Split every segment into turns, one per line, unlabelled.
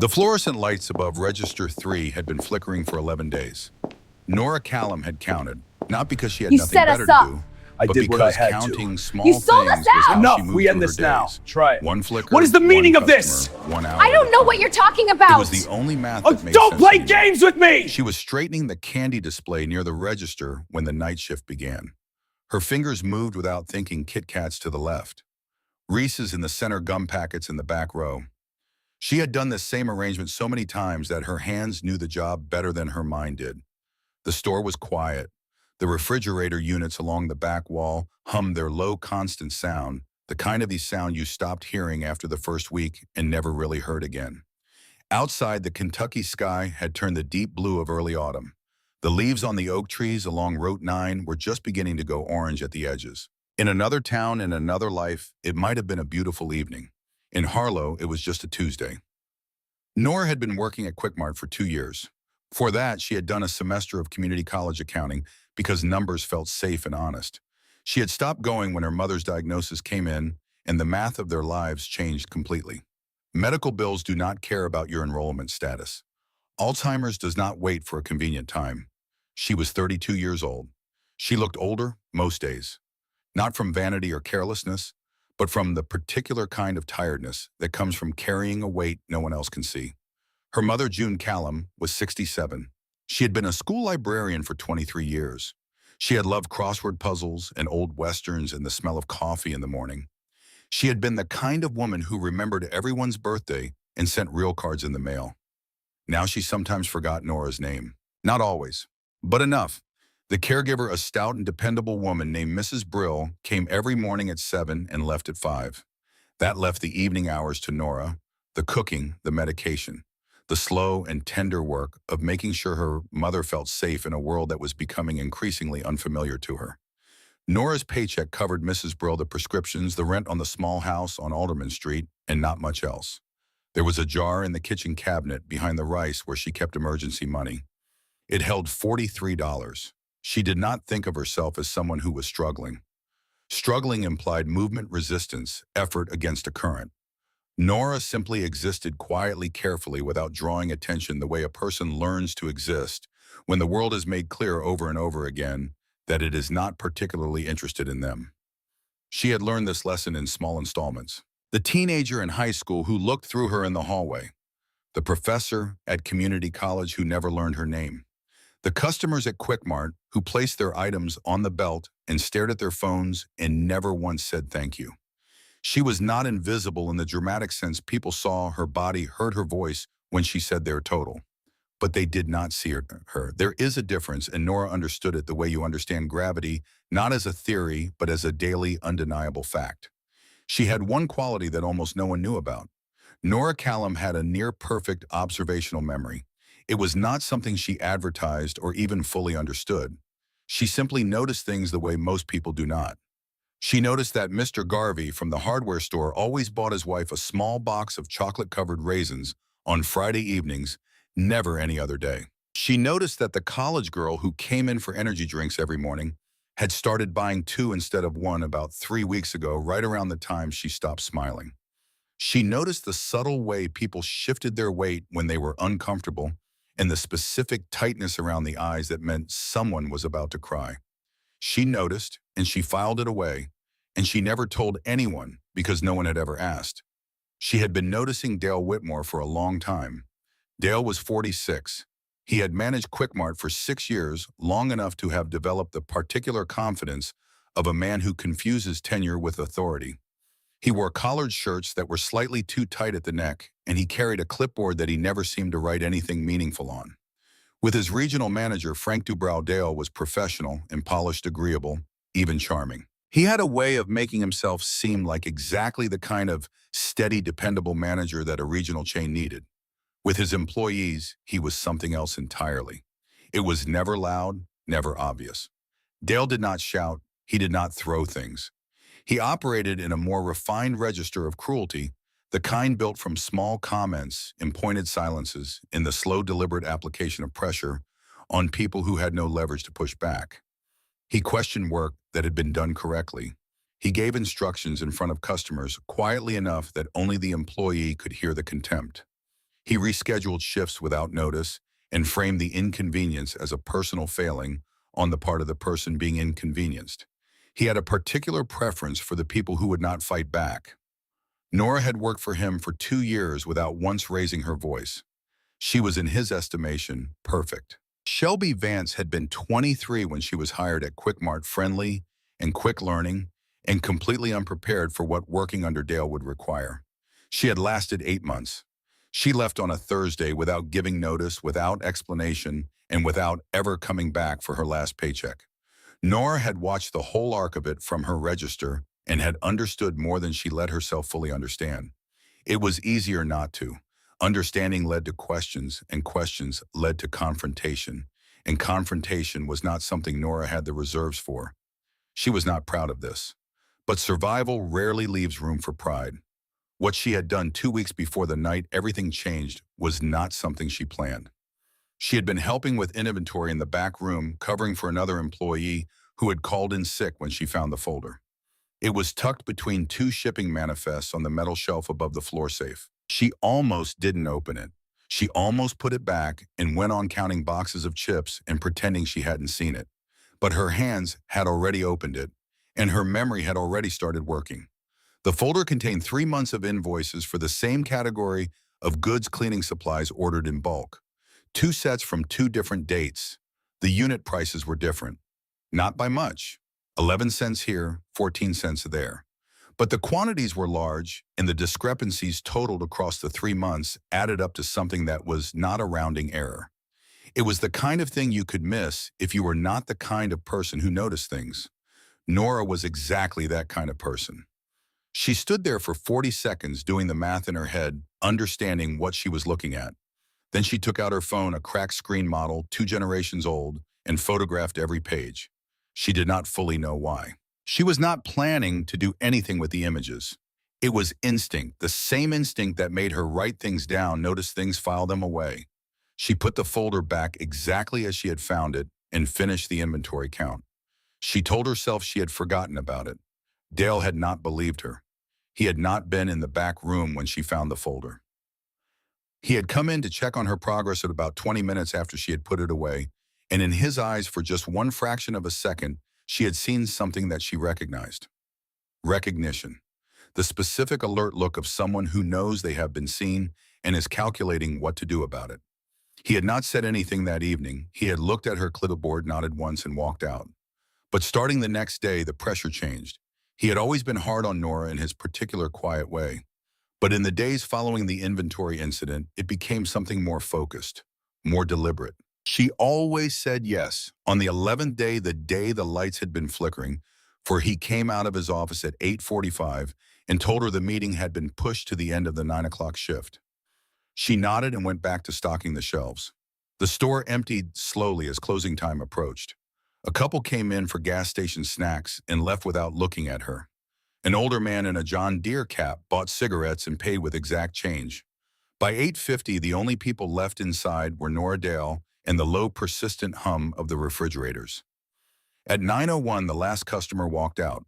The fluorescent lights above Register 3 had been flickering for 11 days. Nora Callum had counted, not because she had
You
nothing
set
better
us
to
up.
do,
I
but
did what I
because
had
counting
to.
small
You sold us
things was
out!
how she
Enough,
moved
we end
through her
this now.
days.
Try it.
One flicker,
What is the meaning
one
of this?
customer, 1 hour.
I don't know what you're talking about.
It was the only math that made
Don't
sense
play
to me.
games with me!
She was straightening the candy display near the register when the night shift began. Her fingers moved without thinking. Kit Kats to the left, Reese's in the center, gum packets in the back row. She had done this same arrangement so many times that her hands knew the job better than her mind did. The store was quiet. The refrigerator units along the back wall hummed their low, constant sound, the kind of sound you stopped hearing after the first week and never really heard again. Outside, the Kentucky sky had turned the deep blue of early autumn. The leaves on the oak trees along Route 9 were just beginning to go orange at the edges. In another town, in another life, it might have been a beautiful evening. In Harlow, it was just a Tuesday. Nora had been working at Quickmart for 2 years. Before that, she had done a semester of community college accounting because numbers felt safe and honest. She had stopped going when her mother's diagnosis came in, and the math of their lives changed completely. Medical bills do not care about your enrollment status. Alzheimer's does not wait for a convenient time. She was 32 years old. She looked older most days, not from vanity or carelessness, but from the particular kind of tiredness that comes from carrying a weight no one else can see. Her mother, June Callum, was 67. She had been a school librarian for 23 years. She had loved crossword puzzles and old westerns and the smell of coffee in the morning. She had been the kind of woman who remembered everyone's birthday and sent real cards in the mail. Now she sometimes forgot Nora's name. Not always, but enough. The caregiver, a stout and dependable woman named Mrs. Brill, came every morning at 7 and left at 5. That left the evening hours to Nora, the cooking, the medication, the slow and tender work of making sure her mother felt safe in a world that was becoming increasingly unfamiliar to her. Nora's paycheck covered Mrs. Brill the prescriptions, the rent on the small house on Alderman Street, and not much else. There was a jar in the kitchen cabinet behind the rice where she kept emergency money. It held $43. She did not think of herself as someone who was struggling. Struggling implied movement, resistance, effort against a current. Nora simply existed quietly, carefully, without drawing attention, the way a person learns to exist when the world is made clear over and over again that it is not particularly interested in them. She had learned this lesson in small installments. The teenager in high school who looked through her in the hallway. The professor at community college who never learned her name. The customers at Quickmart who placed their items on the belt and stared at their phones and never once said thank you. She was not invisible in the dramatic sense. People saw her body, heard her voice when she said their total, but they did not see her. There is a difference, and Nora understood it the way you understand gravity, not as a theory, but as a daily, undeniable fact. She had one quality that almost no one knew about. Nora Callum had a near-perfect observational memory. It was not something she advertised or even fully understood. She simply noticed things the way most people do not. She noticed that Mr. Garvey from the hardware store always bought his wife a small box of chocolate-covered raisins on Friday evenings, never any other day. She noticed that the college girl who came in for energy drinks every morning had started buying 2 instead of 1 about 3 weeks ago, right around the time she stopped smiling. She noticed the subtle way people shifted their weight when they were uncomfortable and the specific tightness around the eyes that meant someone was about to cry. She noticed, and she filed it away, and she never told anyone because no one had ever asked. She had been noticing Dale Whitmore for a long time. Dale was 46. He had managed Quickmart for 6 years, long enough to have developed the particular confidence of a man who confuses tenure with authority. He wore collared shirts that were slightly too tight at the neck, and he carried a clipboard that he never seemed to write anything meaningful on. With his regional manager, Frank Dubrow, Dale was professional and polished, agreeable, even charming. He had a way of making himself seem like exactly the kind of steady, dependable manager that a regional chain needed. With his employees, he was something else entirely. It was never loud, never obvious. Dale did not shout. He did not throw things. He operated in a more refined register of cruelty, the kind built from small comments and pointed silences in the slow, deliberate application of pressure on people who had no leverage to push back. He questioned work that had been done correctly. He gave instructions in front of customers quietly enough that only the employee could hear the contempt. He rescheduled shifts without notice and framed the inconvenience as a personal failing on the part of the person being inconvenienced. He had a particular preference for the people who would not fight back. Nora had worked for him for 2 years without once raising her voice. She was, in his estimation, perfect. Shelby Vance had been 23 when she was hired at Quickmart, friendly and quick learning and completely unprepared for what working under Dale would require. She had lasted 8 months. She left on a Thursday without giving notice, without explanation, and without ever coming back for her last paycheck. Nora had watched the whole arc of it from her register and had understood more than she let herself fully understand. It was easier not to. Understanding led to questions, and questions led to confrontation, and confrontation was not something Nora had the reserves for. She was not proud of this. But survival rarely leaves room for pride. What she had done 2 weeks before the night everything changed was not something she planned. She had been helping with inventory in the back room, covering for another employee who had called in sick when she found the folder. It was tucked between two shipping manifests on the metal shelf above the floor safe. She almost didn't open it. She almost put it back and went on counting boxes of chips and pretending she hadn't seen it. But her hands had already opened it, and her memory had already started working. The folder contained 3 months of invoices for the same category of goods cleaning supplies ordered in bulk. 2 sets from 2 different dates. The unit prices were different. Not by much. 11 cents here, 14 cents there. But the quantities were large, and the discrepancies totaled across the 3 months added up to something that was not a rounding error. It was the kind of thing you could miss if you were not the kind of person who noticed things. Nora was exactly that kind of person. She stood there for 40 seconds doing the math in her head, understanding what she was looking at. Then she took out her phone, a cracked screen model, 2 generations old, and photographed every page. She did not fully know why. She was not planning to do anything with the images. It was instinct, the same instinct that made her write things down, notice things, file them away. She put the folder back exactly as she had found it and finished the inventory count. She told herself she had forgotten about it. Dale had not believed her. He had not been in the back room when she found the folder. He had come in to check on her progress at about 20 minutes after she had put it away, and in his eyes, for just one fraction of a second, she had seen something that she recognized. Recognition. The specific alert look of someone who knows they have been seen and is calculating what to do about it. He had not said anything that evening. He had looked at her clipboard, nodded once, and walked out. But starting the next day, the pressure changed. He had always been hard on Nora in his particular quiet way. But in the days following the inventory incident, it became something more focused, more deliberate. She always said yes. On the 11th day, the day the lights had been flickering, for he came out of his office at 8:45 and told her the meeting had been pushed to the end of the 9 o'clock shift. She nodded and went back to stocking the shelves. The store emptied slowly as closing time approached. A couple came in for gas station snacks and left without looking at her. An older man in a John Deere cap bought cigarettes and paid with exact change. By 8:50, the only people left inside were Nora Dale and the low, persistent hum of the refrigerators. At 9:01, the last customer walked out.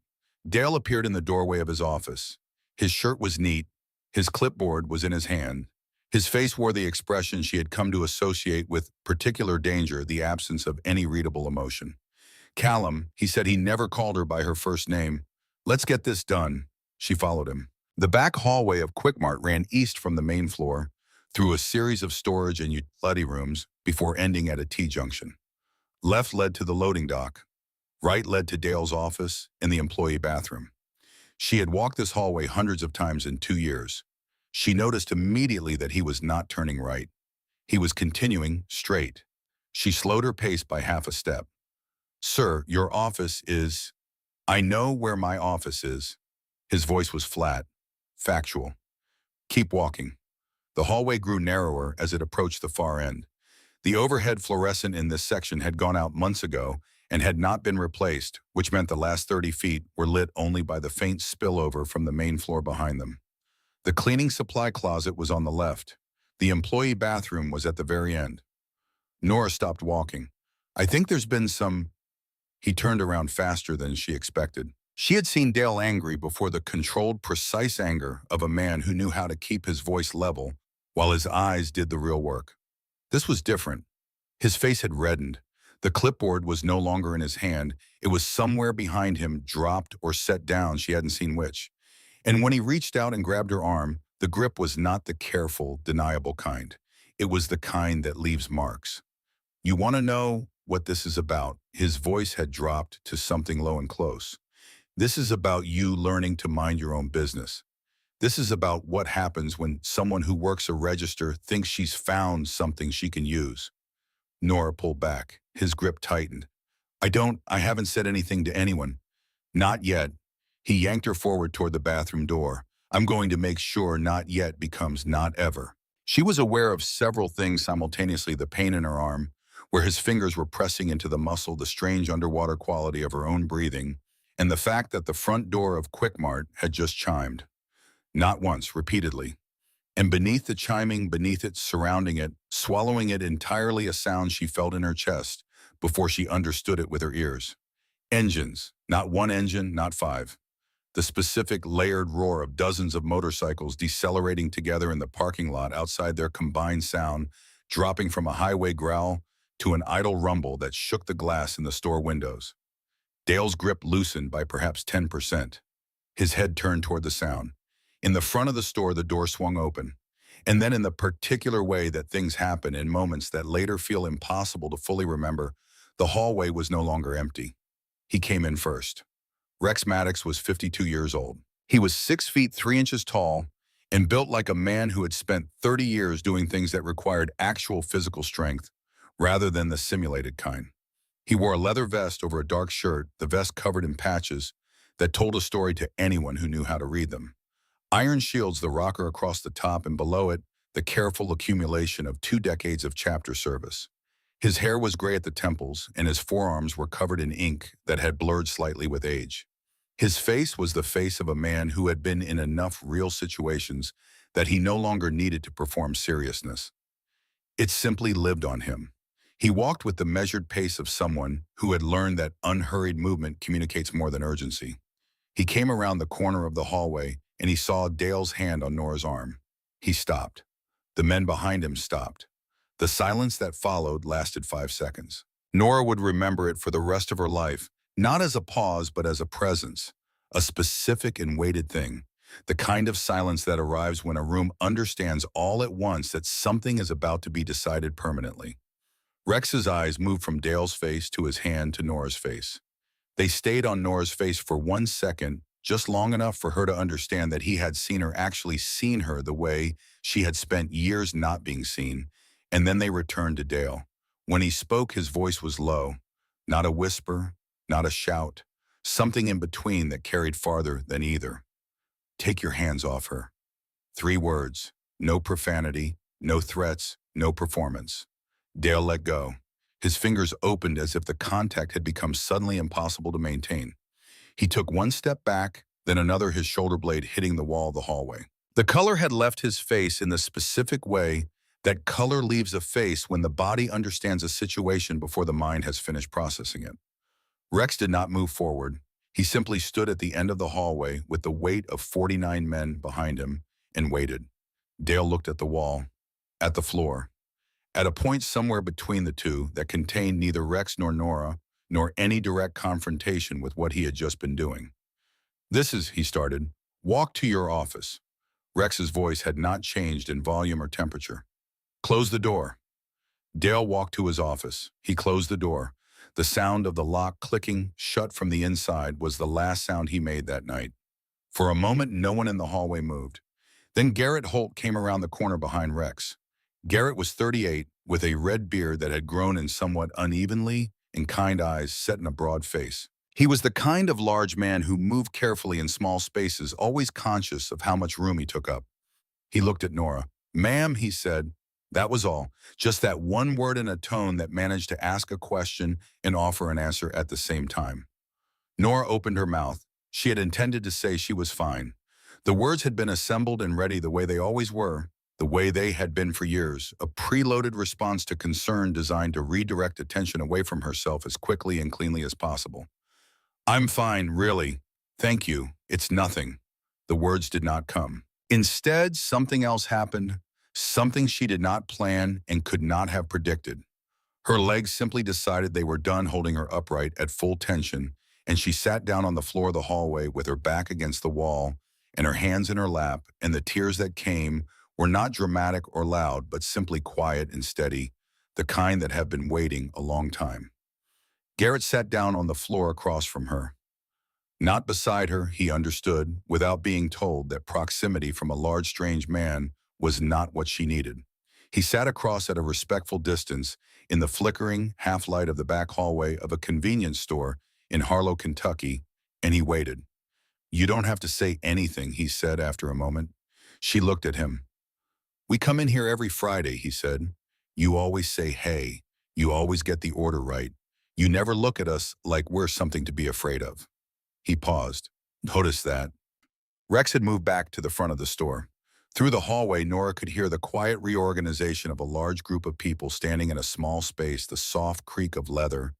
Dale appeared in the doorway of his office. His shirt was neat. His clipboard was in his hand. His face wore the expression she had come to associate with particular danger, the absence of any readable emotion. Callum, he said he never called her by her first name. Let's get this done. She followed him. The back hallway of Quickmart ran east from the main floor, through a series of storage and utility rooms before ending at a T-junction. Left led to the loading dock. Right led to Dale's office and the employee bathroom. She had walked this hallway hundreds of times in 2 years. She noticed immediately that he was not turning right. He was continuing straight. She slowed her pace by half a step. Sir, your office is... I know where my office is. His voice was flat, factual. Keep walking. The hallway grew narrower as it approached the far end. The overhead fluorescent in this section had gone out months ago and had not been replaced, which meant the last 30 feet were lit only by the faint spillover from the main floor behind them. The cleaning supply closet was on the left. The employee bathroom was at the very end. Nora stopped walking. I think there's been some... He turned around faster than she expected. She had seen Dale angry before, the controlled, precise anger of a man who knew how to keep his voice level while his eyes did the real work. This was different. His face had reddened. The clipboard was no longer in his hand. It was somewhere behind him, dropped or set down, she hadn't seen which. And when he reached out and grabbed her arm, the grip was not the careful, deniable kind. It was the kind that leaves marks. You want to know what this is about? His voice had dropped to something low and close. This is about you learning to mind your own business. This is about what happens when someone who works a register thinks she's found something she can use. Nora pulled back. His grip tightened. I haven't said anything to anyone. Not yet. He yanked her forward toward the bathroom door. I'm going to make sure not yet becomes not ever. She was aware of several things simultaneously: the pain in her arm, where his fingers were pressing into the muscle, the strange underwater quality of her own breathing, and the fact that the front door of Quickmart had just chimed. Not once, repeatedly. And beneath the chiming, beneath it, surrounding it, swallowing it entirely, a sound she felt in her chest before she understood it with her ears. Engines. Not one engine, not five. The specific layered roar of dozens of motorcycles decelerating together in the parking lot outside, their combined sound dropping from a highway growl to an idle rumble that shook the glass in the store windows. Dale's grip loosened by perhaps 10%. His head turned toward the sound. In the front of the store, the door swung open. And then, in the particular way that things happen in moments that later feel impossible to fully remember, the hallway was no longer empty. He came in first. Rex Maddox was 52 years old. He was 6 feet 3 inches tall and built like a man who had spent 30 years doing things that required actual physical strength rather than the simulated kind. He wore a leather vest over a dark shirt, the vest covered in patches that told a story to anyone who knew how to read them. Iron shields, the rocker across the top, and below it, the careful accumulation of 2 decades of chapter service. His hair was gray at the temples, and his forearms were covered in ink that had blurred slightly with age. His face was the face of a man who had been in enough real situations that he no longer needed to perform seriousness. It simply lived on him. He walked with the measured pace of someone who had learned that unhurried movement communicates more than urgency. He came around the corner of the hallway, and he saw Dale's hand on Nora's arm. He stopped. The men behind him stopped. The silence that followed lasted 5 seconds. Nora would remember it for the rest of her life, not as a pause, but as a presence, a specific and weighted thing, the kind of silence that arrives when a room understands all at once that something is about to be decided permanently. Rex's eyes moved from Dale's face to his hand to Nora's face. They stayed on Nora's face for 1 second, just long enough for her to understand that he had seen her, actually seen her the way she had spent years not being seen, and then they returned to Dale. When he spoke, his voice was low, not a whisper, not a shout, something in between that carried farther than either. Take your hands off her. 3 words, no profanity, no threats, no performance. Dale let go. His fingers opened as if the contact had become suddenly impossible to maintain. He took 1 step back, then another, his shoulder blade hitting the wall of the hallway. The color had left his face in the specific way that color leaves a face when the body understands a situation before the mind has finished processing it. Rex did not move forward. He simply stood at the end of the hallway with the weight of 49 men behind him and waited. Dale looked at the wall, at the floor, at a point somewhere between the two that contained neither Rex nor Nora, nor any direct confrontation with what he had just been doing. This is, he started, walk to your office. Rex's voice had not changed in volume or temperature. Close the door. Dale walked to his office. He closed the door. The sound of the lock clicking shut from the inside was the last sound he made that night. For a moment, no one in the hallway moved. Then Garrett Holt came around the corner behind Rex. Garrett was 38, with a red beard that had grown in somewhat unevenly and kind eyes set in a broad face. He was the kind of large man who moved carefully in small spaces, always conscious of how much room he took up. He looked at Nora. "Ma'am," he said. That was all. Just that one word in a tone that managed to ask a question and offer an answer at the same time. Nora opened her mouth. She had intended to say she was fine. The words had been assembled and ready the way they always were, the way they had been for years, a preloaded response to concern designed to redirect attention away from herself as quickly and cleanly as possible. "I'm fine, really. Thank you. It's nothing." The words did not come. Instead, something else happened, something she did not plan and could not have predicted. Her legs simply decided they were done holding her upright at full tension, and she sat down on the floor of the hallway with her back against the wall and her hands in her lap, and the tears that came were not dramatic or loud, but simply quiet and steady, the kind that have been waiting a long time. Garrett sat down on the floor across from her. Not beside her, he understood, without being told, that proximity from a large strange man was not what she needed. He sat across at a respectful distance in the flickering half-light of the back hallway of a convenience store in Harlow, Kentucky, and he waited. "You don't have to say anything," he said after a moment. She looked at him. "We come in here every Friday," he said. "You always say hey. You always get the order right. You never look at us like we're something to be afraid of." He paused. "Notice that." Rex had moved back to the front of the store. Through the hallway, Nora could hear the quiet reorganization of a large group of people standing in a small space, the soft creak of leather,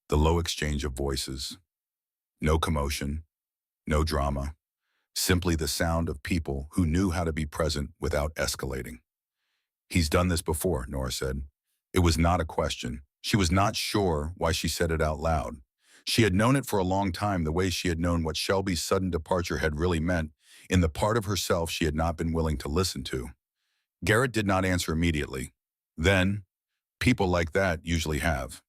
the low exchange of voices. No commotion, no drama, simply the sound of people who knew how to be present without escalating. "He's done this before," Nora said. It was not a question. She was not sure why she said it out loud. She had known it for a long time, the way she had known what Shelby's sudden departure had really meant in the part of herself she had not been willing to listen to. Garrett did not answer immediately. Then, people like that usually have.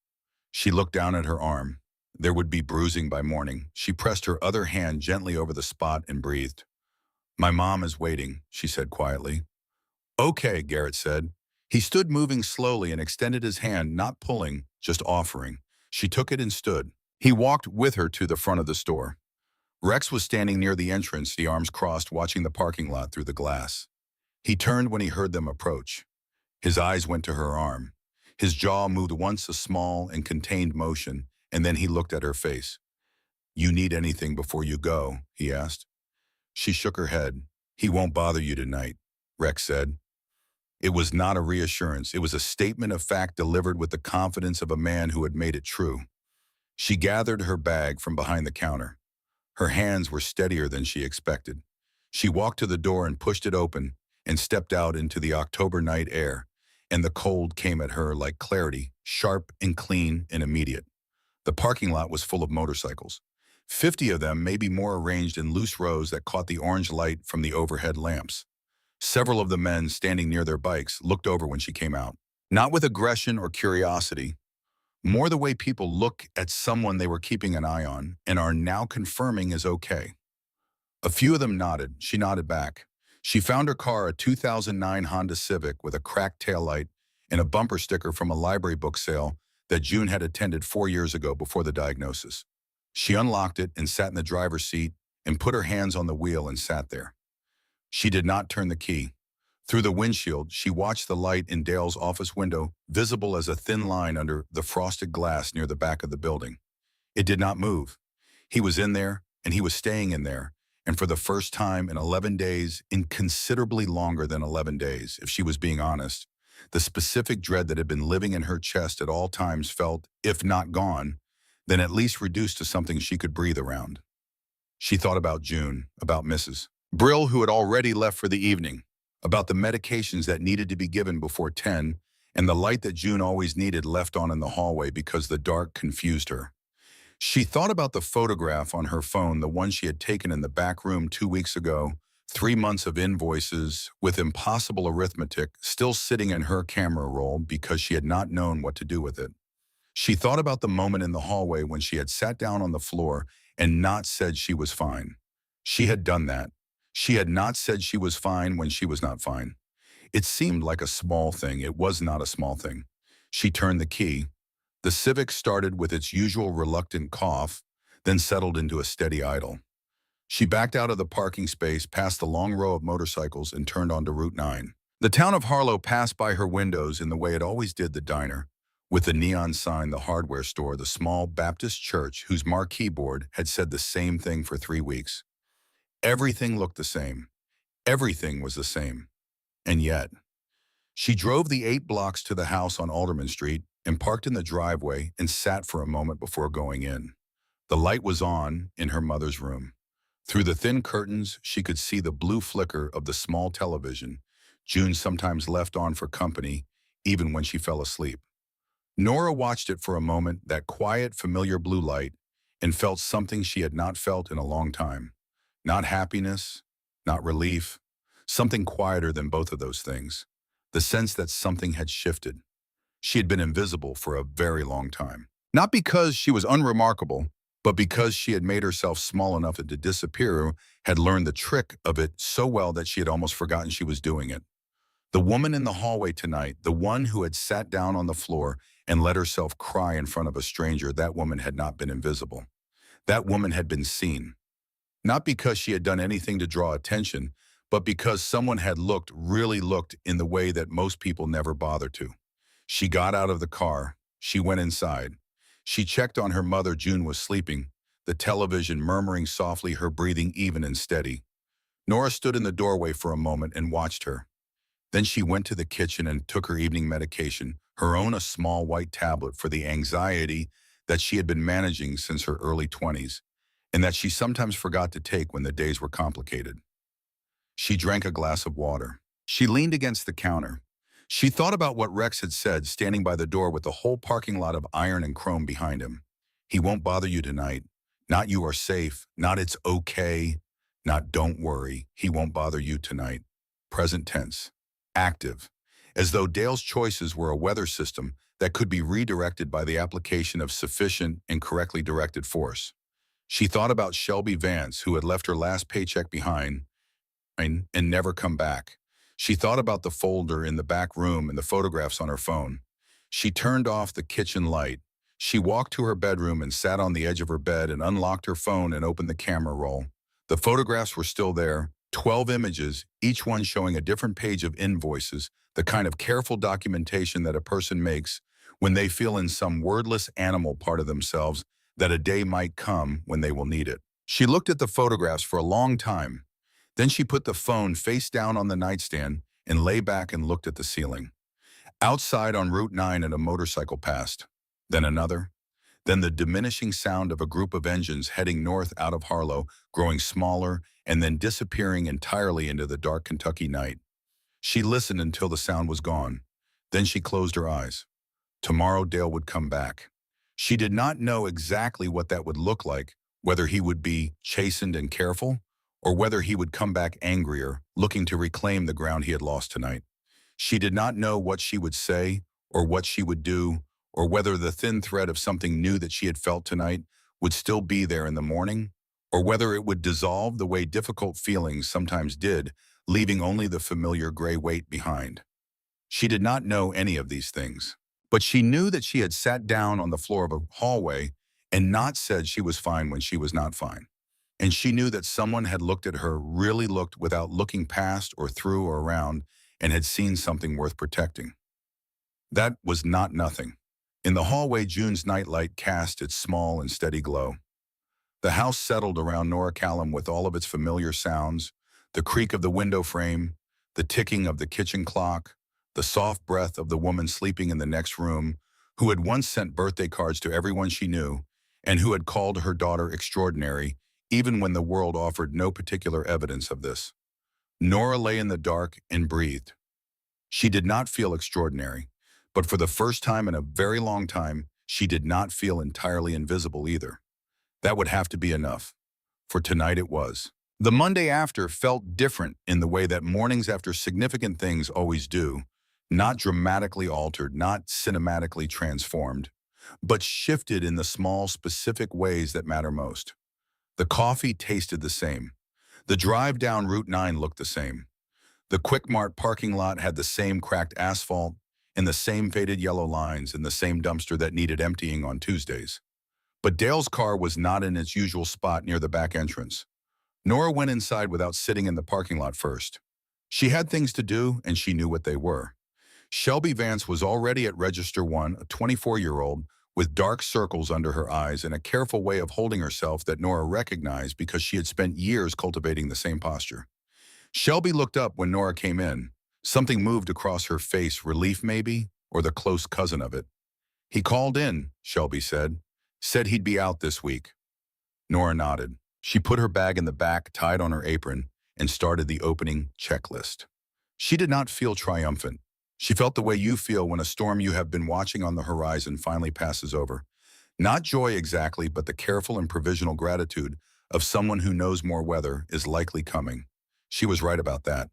She looked down at her arm. There would be bruising by morning. She pressed her other hand gently over the spot and breathed. "My mom is waiting," she said quietly. "Okay," Garrett said. He stood moving slowly and extended his hand, not pulling, just offering. She took it and stood. He walked with her to the front of the store. Rex was standing near the entrance, the arms crossed, watching the parking lot through the glass. He turned when he heard them approach. His eyes went to her arm. His jaw moved once, a small and contained motion, and then he looked at her face. "You need anything before you go?" he asked. She shook her head. "He won't bother you tonight," Rex said. It was not a reassurance. It was a statement of fact delivered with the confidence of a man who had made it true. She gathered her bag from behind the counter. Her hands were steadier than she expected. She walked to the door and pushed it open and stepped out into the October night air, and the cold came at her like clarity, sharp and clean and immediate. The parking lot was full of motorcycles. 50 of them, maybe more, arranged in loose rows that caught the orange light from the overhead lamps. Several of the men standing near their bikes looked over when she came out. Not with aggression or curiosity, more the way people look at someone they were keeping an eye on and are now confirming is okay. A few of them nodded. She nodded back. She found her car, a 2009 Honda Civic with a cracked taillight and a bumper sticker from a library book sale that June had attended 4 years ago before the diagnosis. She unlocked it and sat in the driver's seat and put her hands on the wheel and sat there. She did not turn the key. Through the windshield, she watched the light in Dale's office window, visible as a thin line under the frosted glass near the back of the building. It did not move. He was in there, and he was staying in there, and for the first time in 11 days, in considerably longer than 11 days, if she was being honest, the specific dread that had been living in her chest at all times felt, if not gone, then at least reduced to something she could breathe around. She thought about June, about Mrs. Brill, who had already left for the evening, about the medications that needed to be given before 10, and the light that June always needed left on in the hallway because the dark confused her. She thought about the photograph on her phone, the one she had taken in the back room 2 weeks ago, 3 months of invoices with impossible arithmetic still sitting in her camera roll because she had not known what to do with it. She thought about the moment in the hallway when she had sat down on the floor and not said she was fine. She had done that. She had not said she was fine when she was not fine. It seemed like a small thing. It was not a small thing. She turned the key. The Civic started with its usual reluctant cough, then settled into a steady idle. She backed out of the parking space, past the long row of motorcycles, and turned onto Route 9. The town of Harlow passed by her windows in the way it always did the diner, with the neon sign, the hardware store, the small Baptist church whose marquee board had said the same thing for 3 weeks. Everything looked the same. Everything was the same. And yet, she drove the 8 blocks to the house on Alderman Street and parked in the driveway and sat for a moment before going in. The light was on in her mother's room. Through the thin curtains, she could see the blue flicker of the small television, June sometimes left on for company, even when she fell asleep. Nora watched it for a moment, that quiet, familiar blue light, and felt something she had not felt in a long time. Not happiness, not relief, something quieter than both of those things. The sense that something had shifted. She had been invisible for a very long time. Not because she was unremarkable, but because she had made herself small enough to disappear, had learned the trick of it so well that she had almost forgotten she was doing it. The woman in the hallway tonight, the one who had sat down on the floor and let herself cry in front of a stranger, that woman had not been invisible. That woman had been seen. Not because she had done anything to draw attention, but because someone had looked, really looked, in the way that most people never bother to. She got out of the car. She went inside. She checked on her mother. June was sleeping, the television murmuring softly, her breathing even and steady. Nora stood in the doorway for a moment and watched her. Then she went to the kitchen and took her evening medication, her own, a small white tablet for the anxiety that she had been managing since her early 20s, and that she sometimes forgot to take when the days were complicated. She drank a glass of water. She leaned against the counter. She thought about what Rex had said, standing by the door with the whole parking lot of iron and chrome behind him. He won't bother you tonight. Not you are safe. Not it's okay. Not don't worry. He won't bother you tonight. Present tense. Active. As though Dale's choices were a weather system that could be redirected by the application of sufficient and correctly directed force. She thought about Shelby Vance, who had left her last paycheck behind and never come back. She thought about the folder in the back room and the photographs on her phone. She turned off the kitchen light. She walked to her bedroom and sat on the edge of her bed and unlocked her phone and opened the camera roll. The photographs were still there, 12 images, each one showing a different page of invoices, the kind of careful documentation that a person makes when they feel in some wordless animal part of themselves that a day might come when they will need it. She looked at the photographs for a long time. Then she put the phone face down on the nightstand and lay back and looked at the ceiling. Outside on Route 9, a motorcycle passed. Then another. Then the diminishing sound of a group of engines heading north out of Harlow, growing smaller and then disappearing entirely into the dark Kentucky night. She listened until the sound was gone. Then she closed her eyes. Tomorrow Dale would come back. She did not know exactly what that would look like, whether he would be chastened and careful, or whether he would come back angrier, looking to reclaim the ground he had lost tonight. She did not know what she would say, or what she would do, or whether the thin thread of something new that she had felt tonight would still be there in the morning, or whether it would dissolve the way difficult feelings sometimes did, leaving only the familiar gray weight behind. She did not know any of these things, but she knew that she had sat down on the floor of a hallway and not said she was fine when she was not fine. And she knew that someone had looked at her, really looked without looking past or through or around, and had seen something worth protecting. That was not nothing. In the hallway, June's nightlight cast its small and steady glow. The house settled around Nora Callum with all of its familiar sounds, the creak of the window frame, the ticking of the kitchen clock, the soft breath of the woman sleeping in the next room, who had once sent birthday cards to everyone she knew, and who had called her daughter extraordinary, even when the world offered no particular evidence of this. Nora lay in the dark and breathed. She did not feel extraordinary, but for the first time in a very long time, she did not feel entirely invisible either. That would have to be enough. For tonight it was. The Monday after felt different in the way that mornings after significant things always do, not dramatically altered, not cinematically transformed, but shifted in the small, specific ways that matter most. The coffee tasted the same. The drive down Route 9 looked the same. The Quick Mart parking lot had the same cracked asphalt and the same faded yellow lines and the same dumpster that needed emptying on Tuesdays. But Dale's car was not in its usual spot near the back entrance. Nora went inside without sitting in the parking lot first. She had things to do, and she knew what they were. Shelby Vance was already at Register 1, a 24-year-old, with dark circles under her eyes and a careful way of holding herself that Nora recognized because she had spent years cultivating the same posture. Shelby looked up when Nora came in. Something moved across her face, relief maybe, or the close cousin of it. "He called in," Shelby said. "Said he'd be out this week." Nora nodded. She put her bag in the back, tied on her apron, and started the opening checklist. She did not feel triumphant. She felt the way you feel when a storm you have been watching on the horizon finally passes over. Not joy exactly, but the careful and provisional gratitude of someone who knows more weather is likely coming. She was right about that.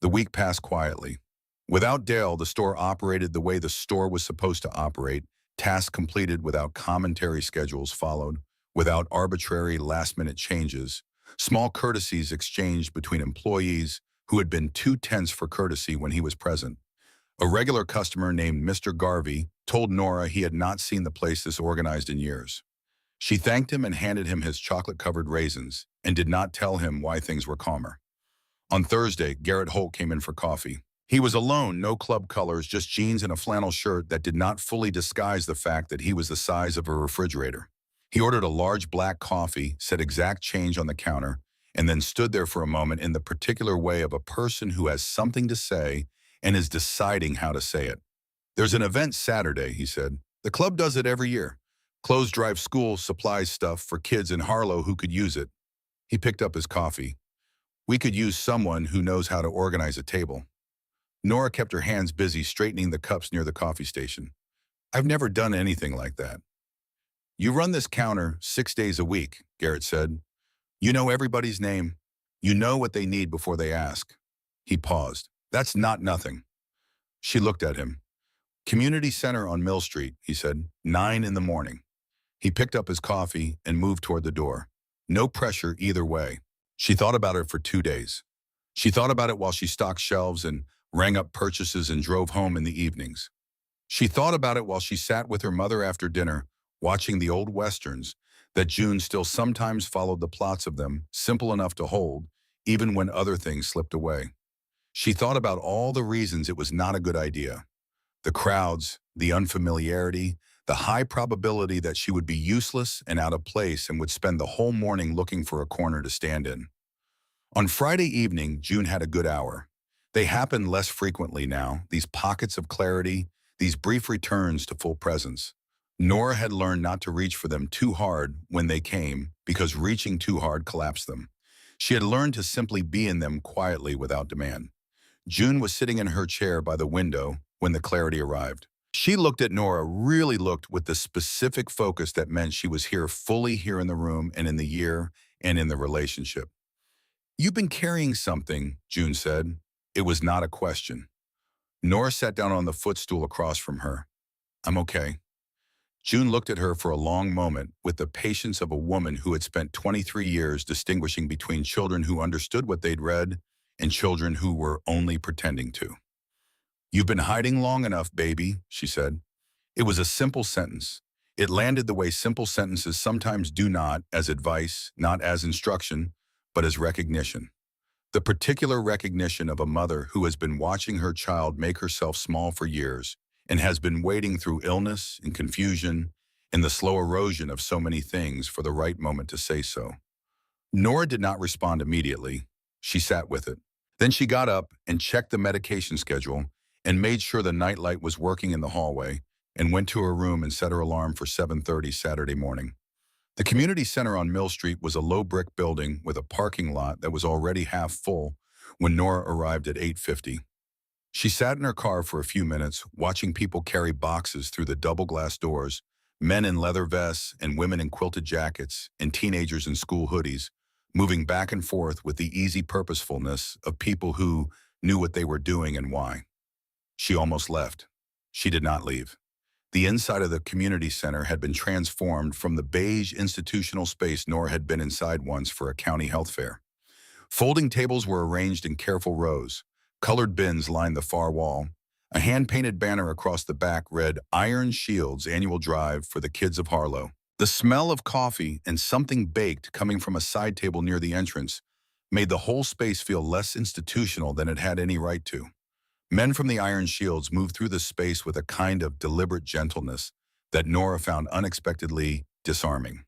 The week passed quietly. Without Dale, the store operated the way the store was supposed to operate, tasks completed without commentary schedules followed, without arbitrary last-minute changes, small courtesies exchanged between employees who had been too tense for courtesy when he was present. A regular customer named Mr. Garvey told Nora he had not seen the place this organized in years. She thanked him and handed him his chocolate-covered raisins and did not tell him why things were calmer. On Thursday, Garrett Holt came in for coffee. He was alone, no club colors, just jeans and a flannel shirt that did not fully disguise the fact that he was the size of a refrigerator. He ordered a large black coffee, set exact change on the counter, and then stood there for a moment in the particular way of a person who has something to say and is deciding how to say it. "There's an event Saturday," he said. "The club does it every year. Clothes drive school supplies stuff for kids in Harlow who could use it." He picked up his coffee. "We could use someone who knows how to organize a table." Nora kept her hands busy straightening the cups near the coffee station. "I've never done anything like that." "You run this counter 6 days a week," Garrett said. "You know everybody's name. You know what they need before they ask." He paused. "That's not nothing." She looked at him. "Community Center on Mill Street," he said, 9 in the morning. He picked up his coffee and moved toward the door. No pressure either way. She thought about it for 2 days. She thought about it while she stocked shelves and rang up purchases and drove home in the evenings. She thought about it while she sat with her mother after dinner, watching the old westerns, that June still sometimes followed the plots of them, simple enough to hold, even when other things slipped away. She thought about all the reasons it was not a good idea. The crowds, the unfamiliarity, the high probability that she would be useless and out of place and would spend the whole morning looking for a corner to stand in. On Friday evening, June had a good hour. They happened less frequently now, these pockets of clarity, these brief returns to full presence. Nora had learned not to reach for them too hard when they came, because reaching too hard collapsed them. She had learned to simply be in them quietly without demand. June was sitting in her chair by the window when the clarity arrived. She looked at Nora, really looked with the specific focus that meant she was here, fully here in the room and in the year and in the relationship. "You've been carrying something," June said. It was not a question. Nora sat down on the footstool across from her. "I'm okay." June looked at her for a long moment with the patience of a woman who had spent 23 years distinguishing between children who understood what they'd read and children who were only pretending to. "You've been hiding long enough, baby," she said. It was a simple sentence. It landed the way simple sentences sometimes do, not as advice, not as instruction, but as recognition. The particular recognition of a mother who has been watching her child make herself small for years and has been waiting through illness and confusion and the slow erosion of so many things for the right moment to say so. Nora did not respond immediately. She sat with it. Then she got up and checked the medication schedule and made sure the nightlight was working in the hallway and went to her room and set her alarm for 7:30 Saturday morning. The community center on Mill Street was a low brick building with a parking lot that was already half full when Nora arrived at 8:50. She sat in her car for a few minutes, watching people carry boxes through the double glass doors, men in leather vests and women in quilted jackets and teenagers in school hoodies, moving back and forth with the easy purposefulness of people who knew what they were doing and why. She almost left. She did not leave. The inside of the community center had been transformed from the beige institutional space Nora had been inside once for a county health fair. Folding tables were arranged in careful rows. Colored bins lined the far wall. A hand-painted banner across the back read, "Iron Shields Annual Drive for the Kids of Harlow." The smell of coffee and something baked coming from a side table near the entrance made the whole space feel less institutional than it had any right to. Men from the Iron Shields moved through the space with a kind of deliberate gentleness that Nora found unexpectedly disarming.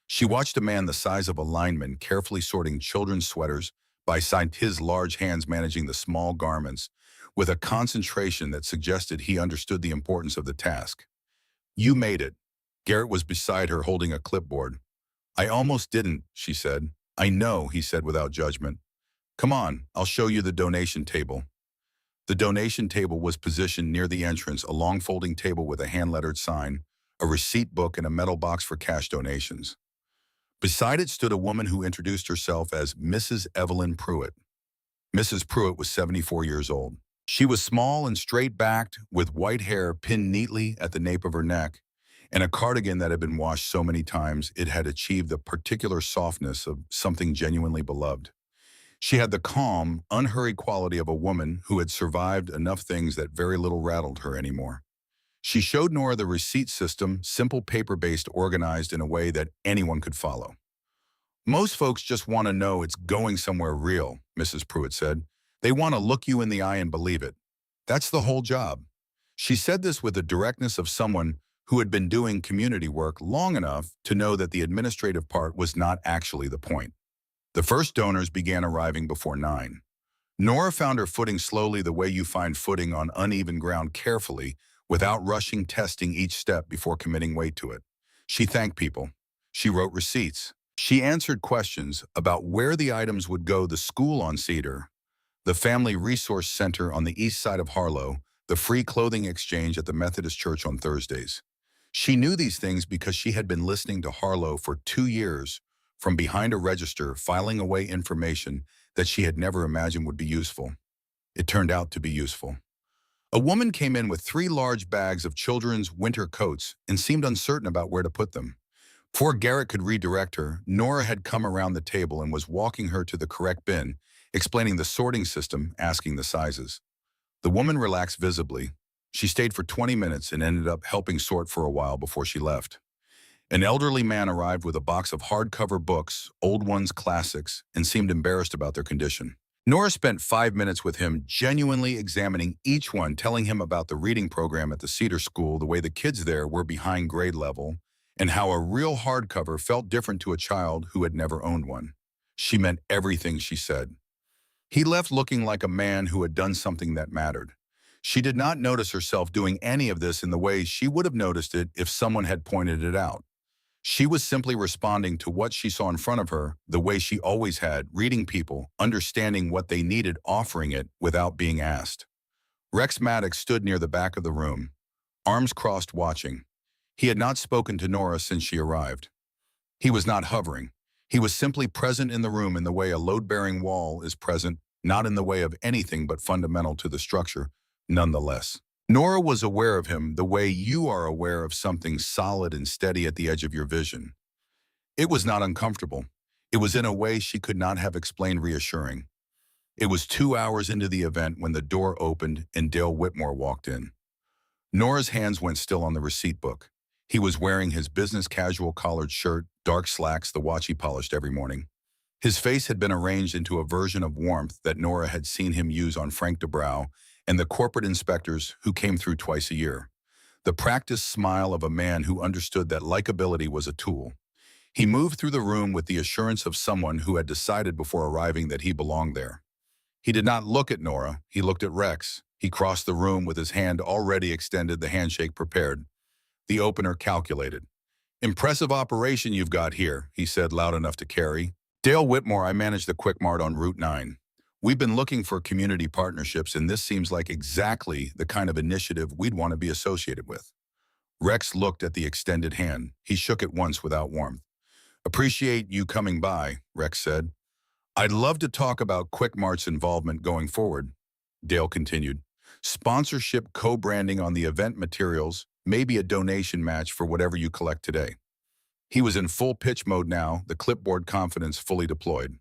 She watched a man the size of a lineman carefully sorting children's sweaters by side, his large hands managing the small garments with a concentration that suggested he understood the importance of the task. "You made it." Garrett was beside her holding a clipboard. "I almost didn't," she said. "I know," he said without judgment. "Come on, I'll show you the donation table." The donation table was positioned near the entrance, a long folding table with a hand-lettered sign, a receipt book, and a metal box for cash donations. Beside it stood a woman who introduced herself as Mrs. Evelyn Pruitt. Mrs. Pruitt was 74 years old. She was small and straight-backed, with white hair pinned neatly at the nape of her neck, and a cardigan that had been washed so many times it had achieved the particular softness of something genuinely beloved. She had the calm, unhurried quality of a woman who had survived enough things that very little rattled her anymore. She showed Nora the receipt system, simple paper-based, organized in a way that anyone could follow. "Most folks just want to know it's going somewhere real," Mrs. Pruitt said. "They want to look you in the eye and believe it. That's the whole job." She said this with the directness of someone who had been doing community work long enough to know that the administrative part was not actually the point. The first donors began arriving before 9. Nora found her footing slowly, the way you find footing on uneven ground, carefully, without rushing, testing each step before committing weight to it. She thanked people. She wrote receipts. She answered questions about where the items would go: the school on Cedar, the Family Resource Center on the east side of Harlow, the free clothing exchange at the Methodist Church on Thursdays. She knew these things because she had been listening to Harlow for 2 years, from behind a register, filing away information that she had never imagined would be useful. It turned out to be useful. A woman came in with 3 large bags of children's winter coats and seemed uncertain about where to put them. Before Garrett could redirect her, Nora had come around the table and was walking her to the correct bin, explaining the sorting system, asking the sizes. The woman relaxed visibly. She stayed for 20 minutes and ended up helping sort for a while before she left. An elderly man arrived with a box of hardcover books, old ones, classics, and seemed embarrassed about their condition. Nora spent 5 minutes with him, genuinely examining each one, telling him about the reading program at the Cedar School, the way the kids there were behind grade level, and how a real hardcover felt different to a child who had never owned one. She meant everything she said. He left looking like a man who had done something that mattered. She did not notice herself doing any of this in the way she would have noticed it if someone had pointed it out. She was simply responding to what she saw in front of her, the way she always had, reading people, understanding what they needed, offering it without being asked. Rex Maddox stood near the back of the room, arms crossed, watching. He had not spoken to Nora since she arrived. He was not hovering. He was simply present in the room in the way a load-bearing wall is present, not in the way of anything but fundamental to the structure, nonetheless. Nora was aware of him the way you are aware of something solid and steady at the edge of your vision. It was not uncomfortable. It was in a way she could not have explained reassuring. It was 2 hours into the event when the door opened and Dale Whitmore walked in. Nora's hands went still on the receipt book. He was wearing his business casual collared shirt, dark slacks, the watch he polished every morning. His face had been arranged into a version of warmth that Nora had seen him use on Frank DeBrow and the corporate inspectors who came through twice a year. The practiced smile of a man who understood that likability was a tool. He moved through the room with the assurance of someone who had decided before arriving that he belonged there. He did not look at Nora, he looked at Rex. He crossed the room with his hand already extended, the handshake prepared. The opener calculated. "Impressive operation you've got here," he said, loud enough to carry. "Dale Whitmore, I manage the Quick Mart on Route 9. We've been looking for community partnerships, and this seems like exactly the kind of initiative we'd want to be associated with." Rex looked at the extended hand. He shook it once without warmth. "Appreciate you coming by," Rex said. "I'd love to talk about Quick Mart's involvement going forward," Dale continued. "Sponsorship, co-branding on the event materials, maybe a donation match for whatever you collect today." He was in full pitch mode now, the clipboard confidence fully deployed.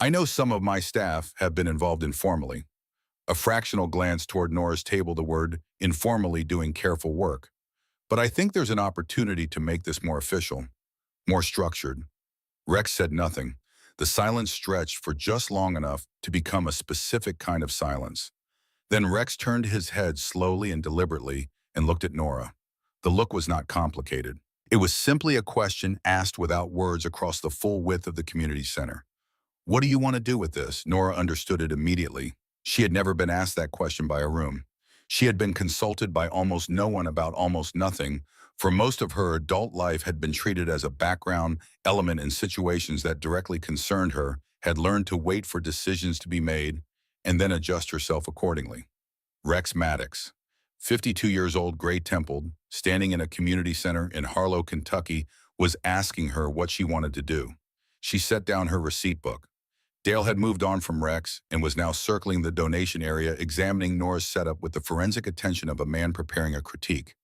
"I know some of my staff have been involved informally." A fractional glance toward Nora's table, the word informally, doing careful work. "But I think there's an opportunity to make this more official, more structured." Rex said nothing. The silence stretched for just long enough to become a specific kind of silence. Then Rex turned his head slowly and deliberately and looked at Nora. The look was not complicated. It was simply a question asked without words across the full width of the community center. "What do you want to do with this?" Nora understood it immediately. She had never been asked that question by a room. She had been consulted by almost no one about almost nothing. For most of her adult life had been treated as a background element in situations that directly concerned her, had learned to wait for decisions to be made, and then adjust herself accordingly. Rex Maddox, 52 years old, gray-templed, standing in a community center in Harlow, Kentucky, was asking her what she wanted to do. She set down her receipt book. Dale had moved on from Rex and was now circling the donation area, examining Nora's setup with the forensic attention of a man preparing a critique.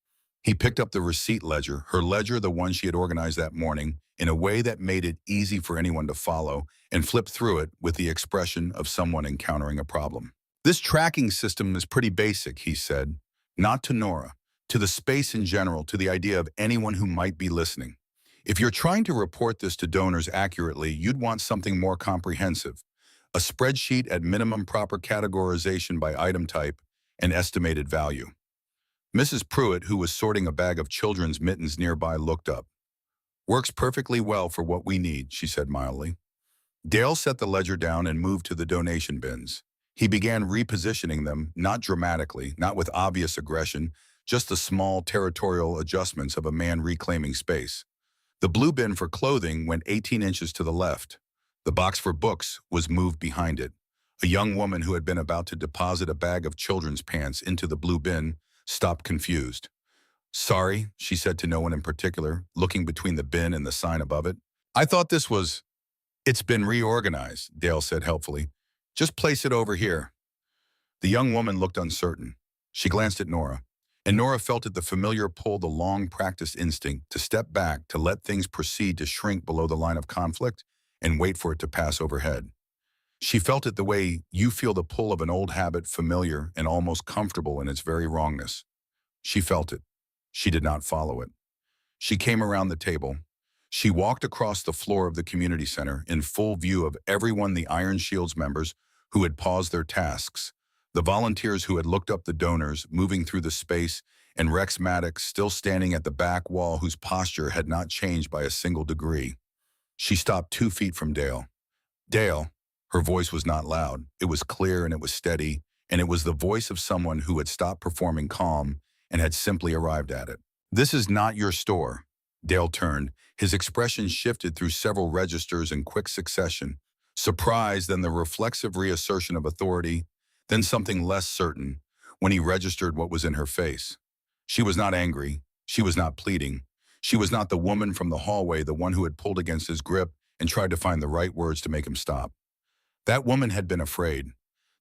He picked up the receipt ledger, her ledger, the one she had organized that morning, in a way that made it easy for anyone to follow, and flipped through it with the expression of someone encountering a problem. This tracking system is pretty basic, he said, not to Nora, to the space in general, to the idea of anyone who might be listening. If you're trying to report this to donors accurately, you'd want something more comprehensive. A spreadsheet at minimum, proper categorization by item type and estimated value. Mrs. Pruitt, who was sorting a bag of children's mittens nearby, looked up. Works perfectly well for what we need, she said mildly. Dale set the ledger down and moved to the donation bins. He began repositioning them, not dramatically, not with obvious aggression, just the small territorial adjustments of a man reclaiming space. The blue bin for clothing went 18 inches to the left. The box for books was moved behind it. A young woman who had been about to deposit a bag of children's pants into the blue bin stopped confused. Sorry, she said to no one in particular, looking between the bin and the sign above it. I thought this was... It's been reorganized, Dale said helpfully. Just place it over here. The young woman looked uncertain. She glanced at Nora, and Nora felt it, the familiar pull, the long-practiced instinct to step back, to let things proceed, to shrink below the line of conflict and wait for it to pass overhead. She felt it the way you feel the pull of an old habit, familiar and almost comfortable in its very wrongness. She felt it. She did not follow it. She came around the table. She walked across the floor of the community center in full view of everyone, the Iron Shield's members who had paused their tasks, the volunteers who had looked up, the donors moving through the space, and Rex Maddox still standing at the back wall, whose posture had not changed by a single degree. She stopped 2 feet from Dale. Dale, her voice was not loud. It was clear and it was steady, and it was the voice of someone who had stopped performing calm and had simply arrived at it. This is not your store. Dale turned. His expression shifted through several registers in quick succession. Surprise, then the reflexive reassertion of authority, then something less certain when he registered what was in her face. She was not angry. She was not pleading. She was not the woman from the hallway, the one who had pulled against his grip and tried to find the right words to make him stop. That woman had been afraid.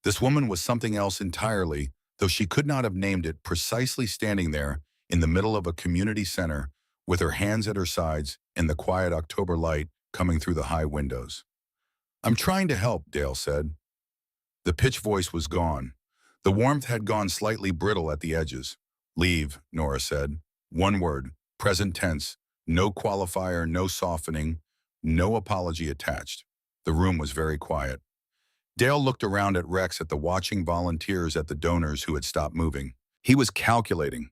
This woman was something else entirely, though she could not have named it, precisely standing there in the middle of a community center with her hands at her sides and the quiet October light coming through the high windows. I'm trying to help, Dale said. The pitch voice was gone. The warmth had gone slightly brittle at the edges. Leave, Nora said. One word, present tense, no qualifier, no softening, no apology attached. The room was very quiet. Dale looked around at Rex, at the watching volunteers, at the donors who had stopped moving. He was calculating.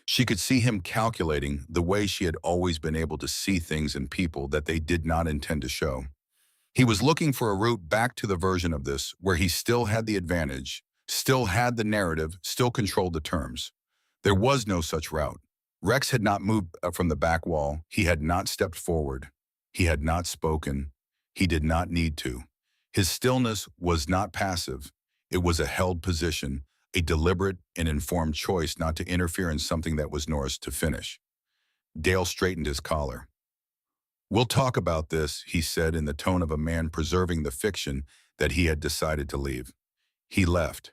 She could see him calculating the way she had always been able to see things in people that they did not intend to show. He was looking for a route back to the version of this where he still had the advantage, still had the narrative, still controlled the terms. There was no such route. Rex had not moved from the back wall. He had not stepped forward. He had not spoken. He did not need to. His stillness was not passive. It was a held position, a deliberate and informed choice not to interfere in something that was Nora's to finish. Dale straightened his collar. We'll talk about this, he said in the tone of a man preserving the fiction that he had decided to leave. He left.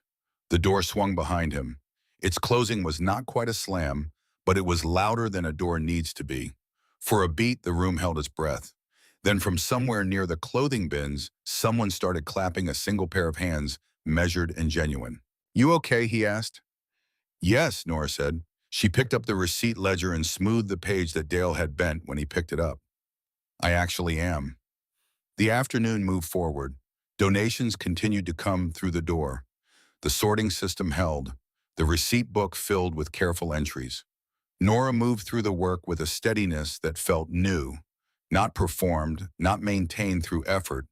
The door swung behind him. Its closing was not quite a slam, but it was louder than a door needs to be. For a beat, the room held its breath. Then from somewhere near the clothing bins, someone started clapping, a single pair of hands, measured and genuine. You okay? He asked. Yes, Nora said. She picked up the receipt ledger and smoothed the page that Dale had bent when he picked it up. I actually am. The afternoon moved forward. Donations continued to come through the door. The sorting system held, the receipt book filled with careful entries. Nora moved through the work with a steadiness that felt new, not performed, not maintained through effort,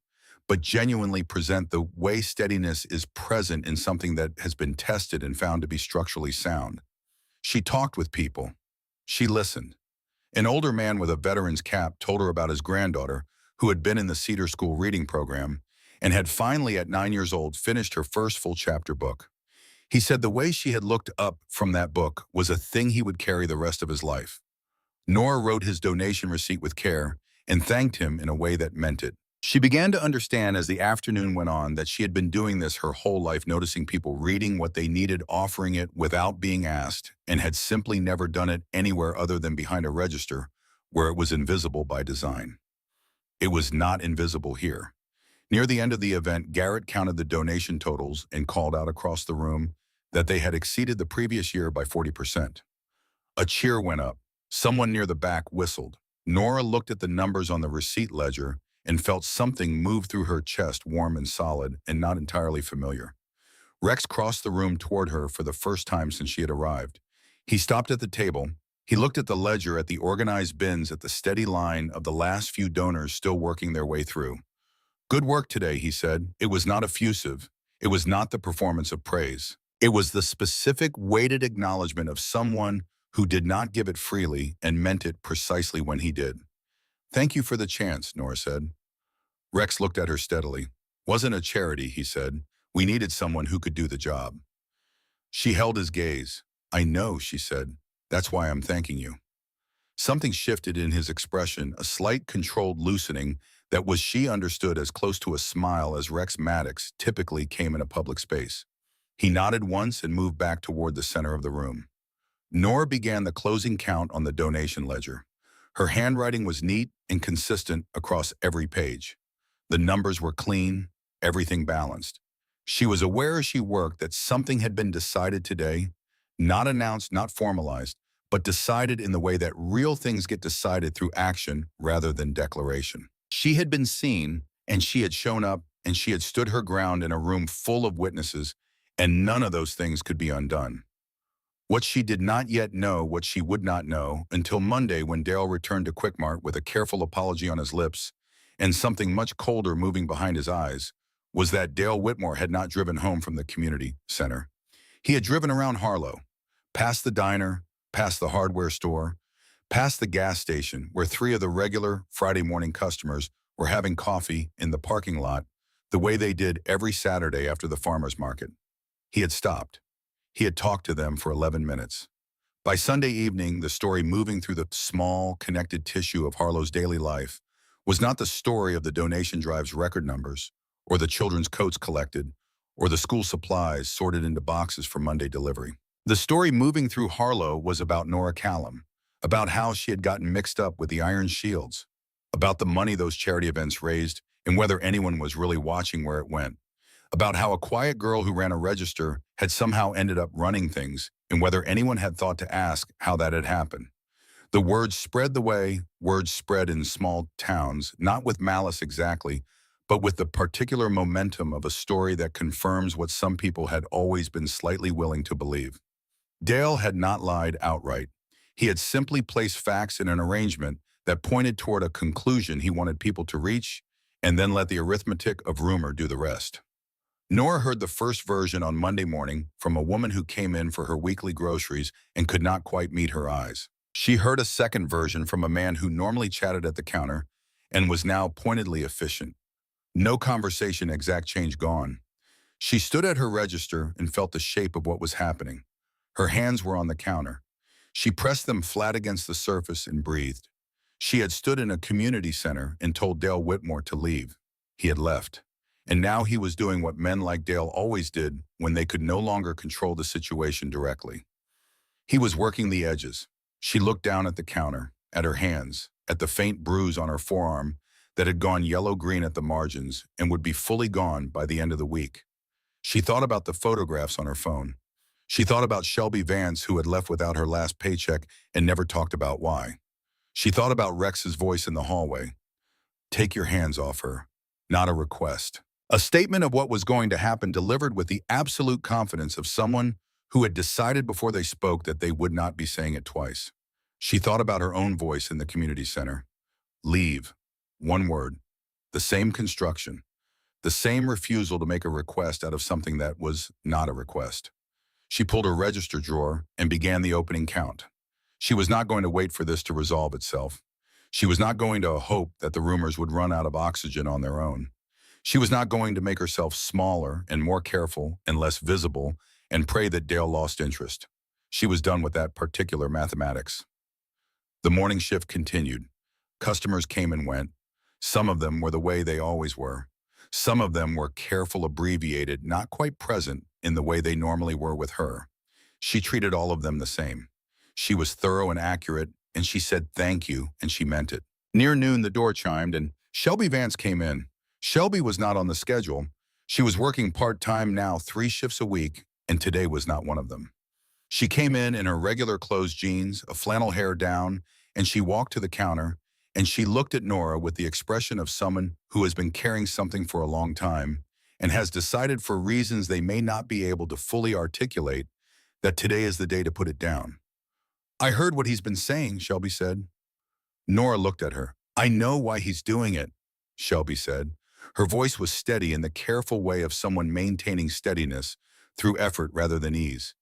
but genuinely present, the way steadiness is present in something that has been tested and found to be structurally sound. She talked with people. She listened. An older man with a veteran's cap told her about his granddaughter, who had been in the Cedar School reading program and had finally, at 9 years old, finished her first full chapter book. He said the way she had looked up from that book was a thing he would carry the rest of his life. Nora wrote his donation receipt with care and thanked him in a way that meant it. She began to understand as the afternoon went on that she had been doing this her whole life, noticing people reading what they needed, offering it without being asked, and had simply never done it anywhere other than behind a register where it was invisible by design. It was not invisible here. Near the end of the event, Garrett counted the donation totals and called out across the room that they had exceeded the previous year by 40%. A cheer went up. Someone near the back whistled. Nora looked at the numbers on the receipt ledger and felt something move through her chest, warm and solid and not entirely familiar. Rex crossed the room toward her for the first time since she had arrived. He stopped at the table. He looked at the ledger, at the organized bins, at the steady line of the last few donors still working their way through. "Good work today," he said. It was not effusive. It was not the performance of praise. It was the specific, weighted acknowledgement of someone who did not give it freely and meant it precisely when he did. "Thank you for the chance," Nora said. Rex looked at her steadily. "Wasn't a charity," he said. "We needed someone who could do the job." She held his gaze. "I know," she said. "That's why I'm thanking you." Something shifted in his expression, a slight controlled loosening that was she understood as close to a smile as Rex Maddox typically came in a public space. He nodded once and moved back toward the center of the room. Nora began the closing count on the donation ledger. Her handwriting was neat and consistent across every page. The numbers were clean, everything balanced. She was aware as she worked that something had been decided today, not announced, not formalized, but decided in the way that real things get decided through action rather than declaration. She had been seen, and she had shown up, and she had stood her ground in a room full of witnesses, and none of those things could be undone. What she did not yet know, what she would not know, until Monday when Dale returned to Quickmart with a careful apology on his lips and something much colder moving behind his eyes, was that Dale Whitmore had not driven home from the community center. He had driven around Harlow, past the diner, past the hardware store, past the gas station where three of the regular Friday morning customers were having coffee in the parking lot the way they did every Saturday after the farmer's market. He had stopped. He had talked to them for 11 minutes. By Sunday evening, the story moving through the small, connected tissue of Harlow's daily life was not the story of the donation drive's record numbers, or the children's coats collected, or the school supplies sorted into boxes for Monday delivery. The story moving through Harlow was about Nora Callum, about how she had gotten mixed up with the Iron Shields, about the money those charity events raised and whether anyone was really watching where it went, about how a quiet girl who ran a register had somehow ended up running things and whether anyone had thought to ask how that had happened. The words spread the way words spread in small towns, not with malice exactly, but with the particular momentum of a story that confirms what some people had always been slightly willing to believe. Dale had not lied outright. He had simply placed facts in an arrangement that pointed toward a conclusion he wanted people to reach, and then let the arithmetic of rumor do the rest. Nora heard the first version on Monday morning from a woman who came in for her weekly groceries and could not quite meet her eyes. She heard a second version from a man who normally chatted at the counter and was now pointedly efficient. No conversation exact change gone. She stood at her register and felt the shape of what was happening. Her hands were on the counter. She pressed them flat against the surface and breathed. She had stood in a community center and told Dale Whitmore to leave. He had left. And now he was doing what men like Dale always did when they could no longer control the situation directly. He was working the edges. She looked down at the counter, at her hands, at the faint bruise on her forearm that had gone yellow-green at the margins and would be fully gone by the end of the week. She thought about the photographs on her phone. She thought about Shelby Vance, who had left without her last paycheck and never talked about why. She thought about Rex's voice in the hallway. Take your hands off her. Not a request. A statement of what was going to happen delivered with the absolute confidence of someone who had decided before they spoke that they would not be saying it twice. She thought about her own voice in the community center. Leave. One word. The same construction. The same refusal to make a request out of something that was not a request. She pulled her register drawer and began the opening count. She was not going to wait for this to resolve itself. She was not going to hope that the rumors would run out of oxygen on their own. She was not going to make herself smaller and more careful and less visible and pray that Dale lost interest. She was done with that particular mathematics. The morning shift continued. Customers came and went. Some of them were the way they always were. Some of them were careful, abbreviated, not quite present in the way they normally were with her. She treated all of them the same. She was thorough and accurate, and she said thank you, and she meant it. Near noon, the door chimed, and Shelby Vance came in. Shelby was not on the schedule. She was working part-time now, 3 shifts a week, and today was not one of them. She came in her regular clothes jeans, a flannel hair down, and she walked to the counter, and she looked at Nora with the expression of someone who has been carrying something for a long time and has decided for reasons they may not be able to fully articulate that today is the day to put it down. I heard what he's been saying, Shelby said. Nora looked at her. I know why he's doing it, Shelby said. Her voice was steady in the careful way of someone maintaining steadiness through effort rather than ease.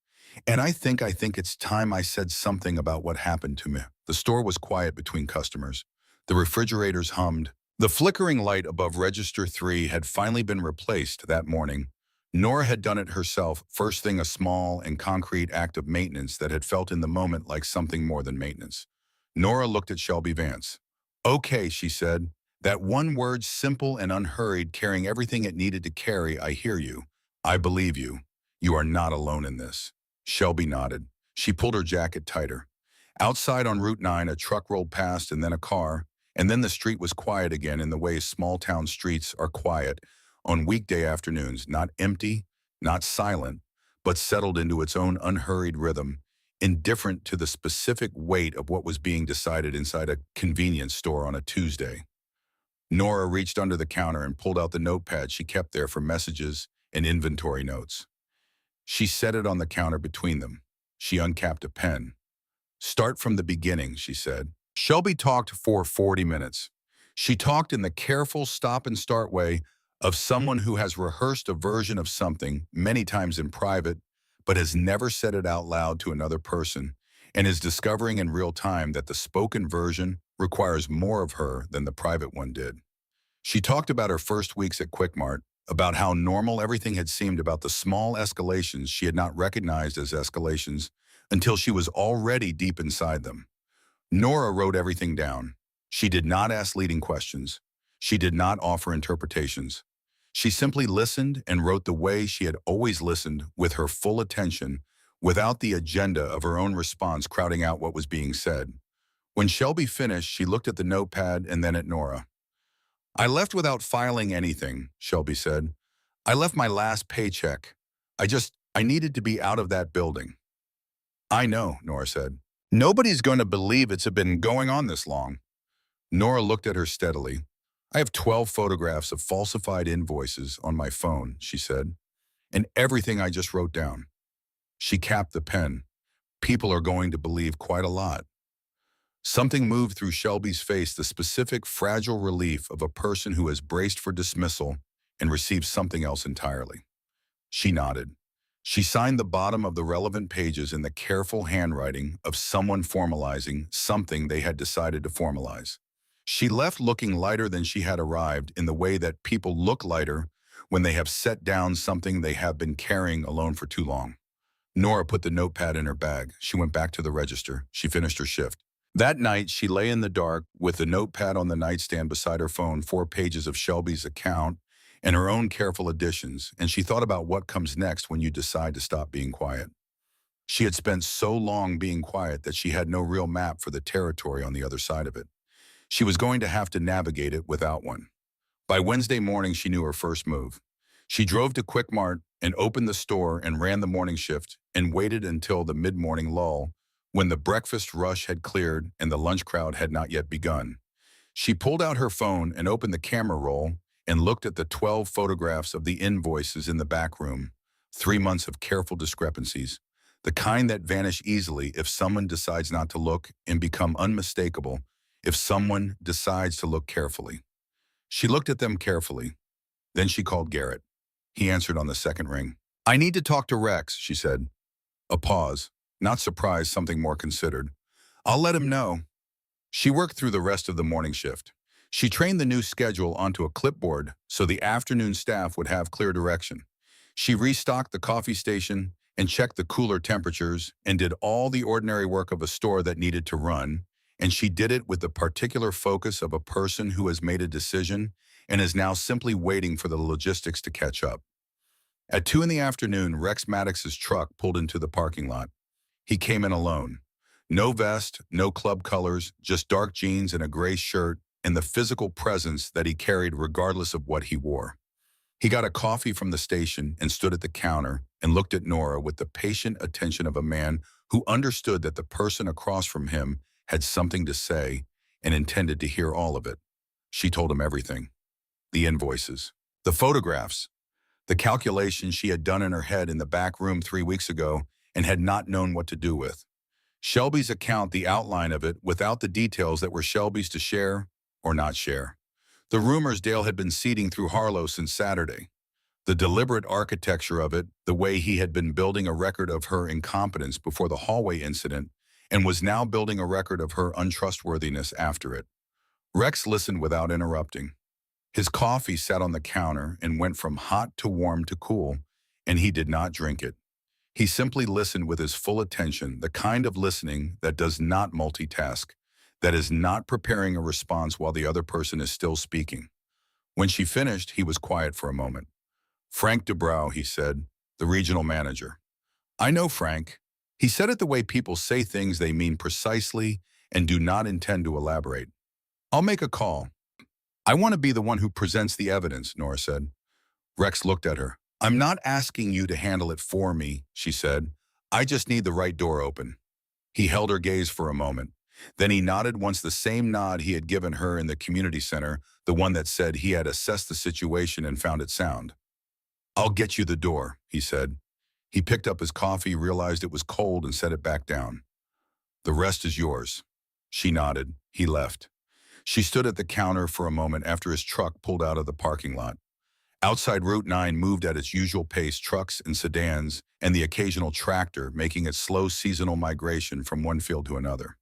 And I think it's time I said something about what happened to me. The store was quiet between customers. The refrigerators hummed. The flickering light above Register 3 had finally been replaced that morning. Nora had done it herself, first thing a small and concrete act of maintenance that had felt in the moment like something more than maintenance. Nora looked at Shelby Vance. Okay, she said. That one word, simple and unhurried, carrying everything it needed to carry. I hear you. I believe you. You are not alone in this. Shelby nodded. She pulled her jacket tighter. Outside on Route 9, a truck rolled past and then a car, and then the street was quiet again in the way small-town streets are quiet on weekday afternoons, not empty, not silent, but settled into its own unhurried rhythm, indifferent to the specific weight of what was being decided inside a convenience store on a Tuesday. Nora reached under the counter and pulled out the notepad she kept there for messages and inventory notes. She set it on the counter between them. She uncapped a pen. Start from the beginning, she said. Shelby talked for 40 minutes. She talked in the careful stop-and-start way of someone who has rehearsed a version of something many times in private, but has never said it out loud to another person, and is discovering in real time that the spoken version requires more of her than the private one did. She talked about her first weeks at Quickmart, about how normal everything had seemed, about the small escalations she had not recognized as escalations until she was already deep inside them. Nora wrote everything down. She did not ask leading questions. She did not offer interpretations. She simply listened and wrote the way she had always listened, with her full attention, without the agenda of her own response crowding out what was being said. When Shelby finished, she looked at the notepad and then at Nora. I left without filing anything, Shelby said. I left my last paycheck. I needed to be out of that building. I know, Nora said. Nobody's going to believe it's been going on this long. Nora looked at her steadily. I have 12 photographs of falsified invoices on my phone, she said, and everything I just wrote down. She capped the pen. People are going to believe quite a lot. Something moved through Shelby's face, the specific, fragile relief of a person who has braced for dismissal and received something else entirely. She nodded. She signed the bottom of the relevant pages in the careful handwriting of someone formalizing something they had decided to formalize. She left looking lighter than she had arrived, in the way that people look lighter when they have set down something they have been carrying alone for too long. Nora put the notepad in her bag. She went back to the register. She finished her shift. That night, she lay in the dark with the notepad on the nightstand beside her phone, 4 pages of Shelby's account and her own careful additions, and she thought about what comes next when you decide to stop being quiet. She had spent so long being quiet that she had no real map for the territory on the other side of it. She was going to have to navigate it without one. By Wednesday morning, she knew her first move. She drove to Quickmart and opened the store and ran the morning shift and waited until the mid-morning lull, when the breakfast rush had cleared and the lunch crowd had not yet begun. She pulled out her phone and opened the camera roll and looked at the 12 photographs of the invoices in the back room. 3 months of careful discrepancies, the kind that vanish easily if someone decides not to look, and become unmistakable if someone decides to look carefully. She looked at them carefully. Then she called Garrett. He answered on the second ring. I need to talk to Rex, she said. A pause. Not surprised, something more considered. I'll let him know. She worked through the rest of the morning shift. She trained the new schedule onto a clipboard so the afternoon staff would have clear direction. She restocked the coffee station and checked the cooler temperatures and did all the ordinary work of a store that needed to run, and she did it with the particular focus of a person who has made a decision and is now simply waiting for the logistics to catch up. At 2 in the afternoon, Rex Maddox's truck pulled into the parking lot. He came in alone. No vest, no club colors, just dark jeans and a gray shirt, and the physical presence that he carried regardless of what he wore. He got a coffee from the station and stood at the counter and looked at Nora with the patient attention of a man who understood that the person across from him had something to say and intended to hear all of it. She told him everything. The invoices, the photographs, the calculations she had done in her head in the back room 3 weeks ago and had not known what to do with. Shelby's account, the outline of it, without the details that were Shelby's to share or not share. The rumors Dale had been seeding through Harlow since Saturday. The deliberate architecture of it, the way he had been building a record of her incompetence before the hallway incident and was now building a record of her untrustworthiness after it. Rex listened without interrupting. His coffee sat on the counter and went from hot to warm to cool, and he did not drink it. He simply listened with his full attention, the kind of listening that does not multitask, that is not preparing a response while the other person is still speaking. When she finished, he was quiet for a moment. "Frank DeBrow," he said, the regional manager. "I know Frank." He said it the way people say things they mean precisely and do not intend to elaborate. "I'll make a call." "I want to be the one who presents the evidence," Nora said. Rex looked at her. "I'm not asking you to handle it for me," she said. "I just need the right door open." He held her gaze for a moment. Then he nodded once the same nod he had given her in the community center, the one that said he had assessed the situation and found it sound. "I'll get you the door," he said. He picked up his coffee, realized it was cold, and set it back down. "The rest is yours." She nodded. He left. She stood at the counter for a moment after his truck pulled out of the parking lot. Outside Route 9 moved at its usual pace, trucks and sedans and the occasional tractor making its slow seasonal migration from one field to another.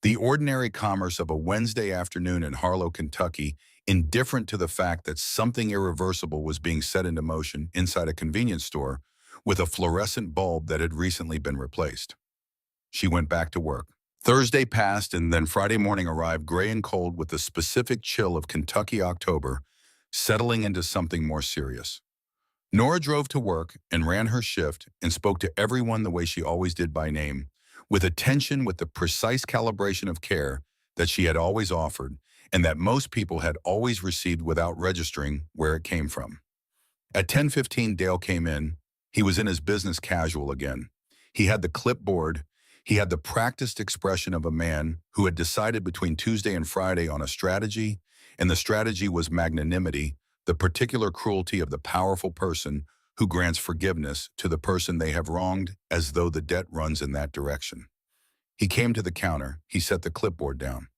The ordinary commerce of a Wednesday afternoon in Harlow, Kentucky, indifferent to the fact that something irreversible was being set into motion inside a convenience store with a fluorescent bulb that had recently been replaced. She went back to work. Thursday passed, and then Friday morning arrived gray and cold with the specific chill of Kentucky October, settling into something more serious. Nora drove to work and ran her shift and spoke to everyone the way she always did by name, with attention, with the precise calibration of care that she had always offered and that most people had always received without registering where it came from. At 10:15, Dale came in. He was in his business casual again. He had the clipboard. He had the practiced expression of a man who had decided between Tuesday and Friday on a strategy, and the strategy was magnanimity, the particular cruelty of the powerful person who grants forgiveness to the person they have wronged as though the debt runs in that direction. He came to the counter. He set the clipboard down.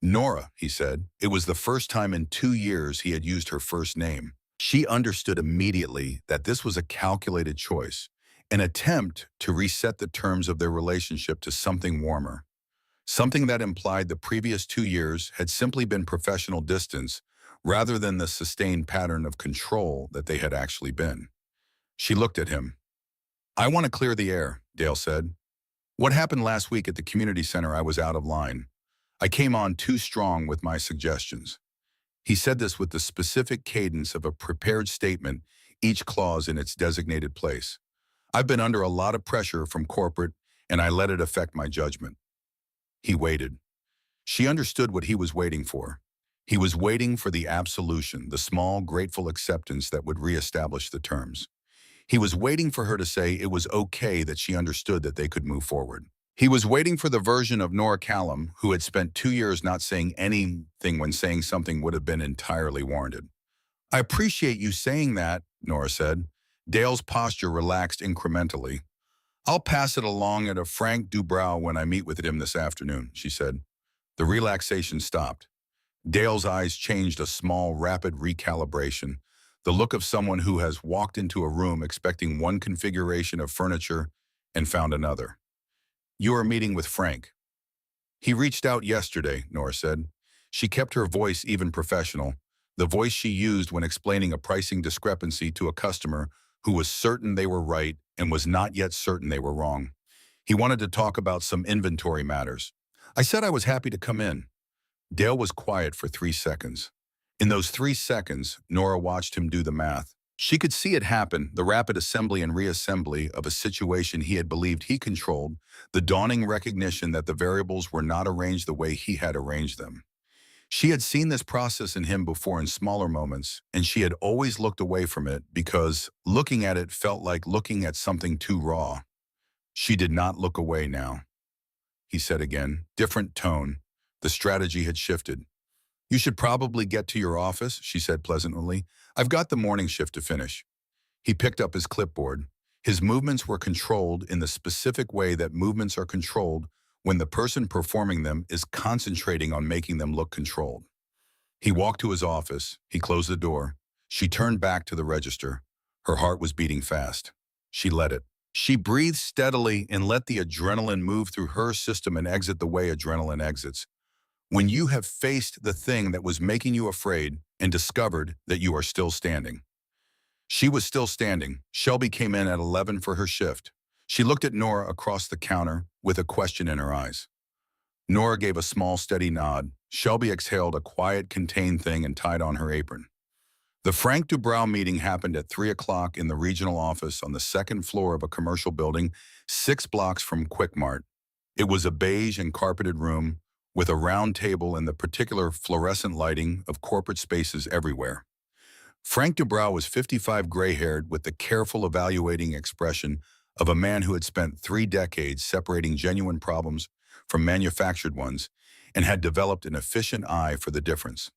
"Nora," he said. It was the first time in 2 years he had used her first name. She understood immediately that this was a calculated choice, an attempt to reset the terms of their relationship to something warmer, something that implied the previous 2 years had simply been professional distance rather than the sustained pattern of control that they had actually been. She looked at him. "I want to clear the air," Dale said. "What happened last week at the community center, I was out of line. I came on too strong with my suggestions." He said this with the specific cadence of a prepared statement, each clause in its designated place. "I've been under a lot of pressure from corporate, and I let it affect my judgment." He waited. She understood what he was waiting for. He was waiting for the absolution, the small, grateful acceptance that would reestablish the terms. He was waiting for her to say it was okay, that she understood that they could move forward. He was waiting for the version of Nora Callum who had spent 2 years not saying anything when saying something would have been entirely warranted. "I appreciate you saying that," Nora said. Dale's posture relaxed incrementally. "I'll pass it along at a Frank DeBrow when I meet with him this afternoon," she said. The relaxation stopped. Dale's eyes changed a small, rapid recalibration, the look of someone who has walked into a room expecting one configuration of furniture and found another. "You are meeting with Frank." "He reached out yesterday," Nora said. She kept her voice even professional, the voice she used when explaining a pricing discrepancy to a customer who was certain they were right and was not yet certain they were wrong. He wanted to talk about some inventory matters. I said I was happy to come in. Dale was quiet for 3 seconds. In those 3 seconds, Nora watched him do the math. She could see it happen, the rapid assembly and reassembly of a situation he had believed he controlled, the dawning recognition that the variables were not arranged the way he had arranged them. She had seen this process in him before in smaller moments, and she had always looked away from it because looking at it felt like looking at something too raw. She did not look away now. He said again, different tone. The strategy had shifted. You should probably get to your office, she said pleasantly. I've got the morning shift to finish. He picked up his clipboard. His movements were controlled in the specific way that movements are controlled when the person performing them is concentrating on making them look controlled. He walked to his office. He closed the door. She turned back to the register. Her heart was beating fast. She let it. She breathed steadily and let the adrenaline move through her system and exit the way adrenaline exits. When you have faced the thing that was making you afraid and discovered that you are still standing. She was still standing. Shelby came in at 11 for her shift. She looked at Nora across the counter with a question in her eyes. Nora gave a small, steady nod. Shelby exhaled a quiet, contained thing and tied on her apron. The Frank Dubrow meeting happened at 3 o'clock in the regional office on the second floor of a commercial building 6 blocks from Quickmart. It was a beige and carpeted room with a round table and the particular fluorescent lighting of corporate spaces everywhere. Frank Dubrow was 55, gray-haired, with the careful, evaluating expression of a man who had spent 3 decades separating genuine problems from manufactured ones and had developed an efficient eye for the difference.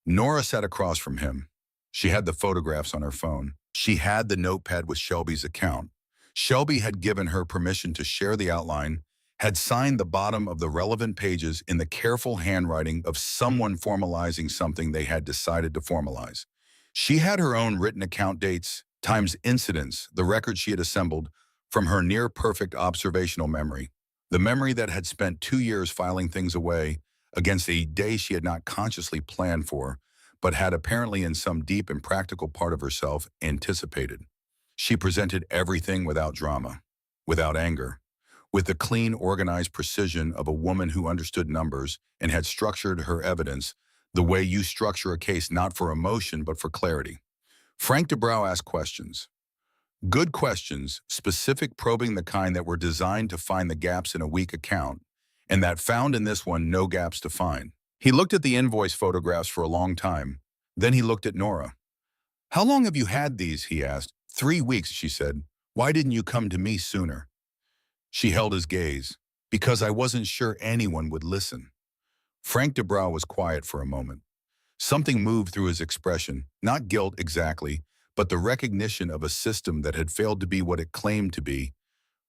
Nora sat across from him. She had the photographs on her phone. She had the notepad with Shelby's account. Shelby had given her permission to share the outline, had signed the bottom of the relevant pages in the careful handwriting of someone formalizing something they had decided to formalize. She had her own written account dates, times incidents, the record she had assembled from her near-perfect observational memory, the memory that had spent 2 years filing things away against a day she had not consciously planned for, but had apparently in some deep and practical part of herself anticipated. She presented everything without drama, without anger, with the clean, organized precision of a woman who understood numbers and had structured her evidence the way you structure a case not for emotion but for clarity. Frank Dubrow asked questions. Good questions, specific, probing, the kind that were designed to find the gaps in a weak account, and that found in this one no gaps to find. He looked at the invoice photographs for a long time. Then he looked at Nora. How long have you had these? He asked. 3 weeks, she said. Why didn't you come to me sooner? She held his gaze. Because I wasn't sure anyone would listen. Frank Dubrow was quiet for a moment. Something moved through his expression, not guilt exactly, but the recognition of a system that had failed to be what it claimed to be,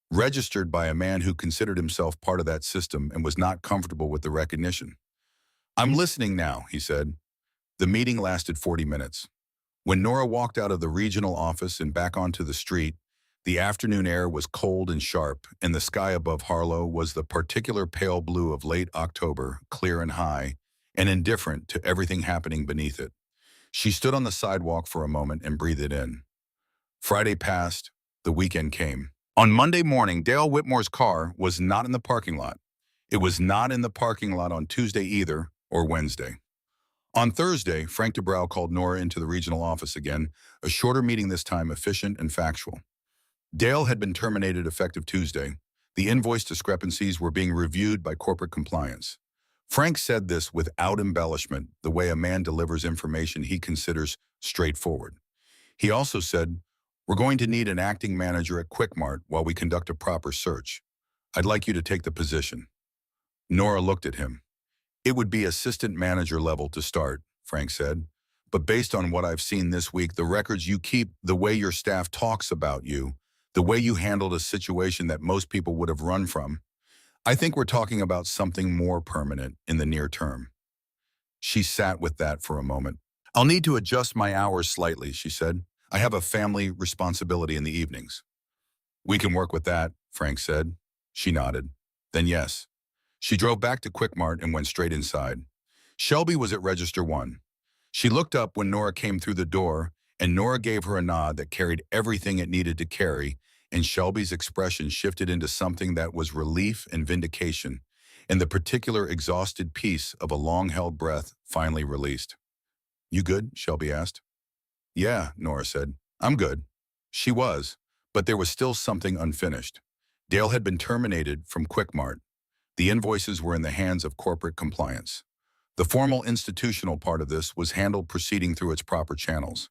registered by a man who considered himself part of that system and was not comfortable with the recognition. I'm listening now, he said. The meeting lasted 40 minutes. When Nora walked out of the regional office and back onto the street, the afternoon air was cold and sharp, and the sky above Harlow was the particular pale blue of late October, clear and high, and indifferent to everything happening beneath it. She stood on the sidewalk for a moment and breathed it in. Friday passed. The weekend came. On Monday morning, Dale Whitmore's car was not in the parking lot. It was not in the parking lot on Tuesday either, or Wednesday. On Thursday, Frank Dubrow called Nora into the regional office again, a shorter meeting this time, efficient and factual. Dale had been terminated effective Tuesday. The invoice discrepancies were being reviewed by corporate compliance. Frank said this without embellishment, the way a man delivers information he considers straightforward. He also said, we're going to need an acting manager at Quickmart while we conduct a proper search. I'd like you to take the position. Nora looked at him. It would be assistant manager level to start, Frank said. But based on what I've seen this week, the records you keep, the way your staff talks about you, the way you handled a situation that most people would have run from, I think we're talking about something more permanent in the near term. She sat with that for a moment. I'll need to adjust my hours slightly, she said. I have a family responsibility in the evenings. We can work with that, Frank said. She nodded. Then yes. She drove back to Quickmart and went straight inside. Shelby was at Register 1. She looked up when Nora came through the door and Nora gave her a nod that carried everything it needed to carry, and Shelby's expression shifted into something that was relief and vindication, and the particular exhausted piece of a long-held breath finally released. "You good?" Shelby asked. "Yeah," Nora said. "I'm good." She was, but there was still something unfinished. Dale had been terminated from Quickmart. The invoices were in the hands of corporate compliance. The formal institutional part of this was handled proceeding through its proper channels.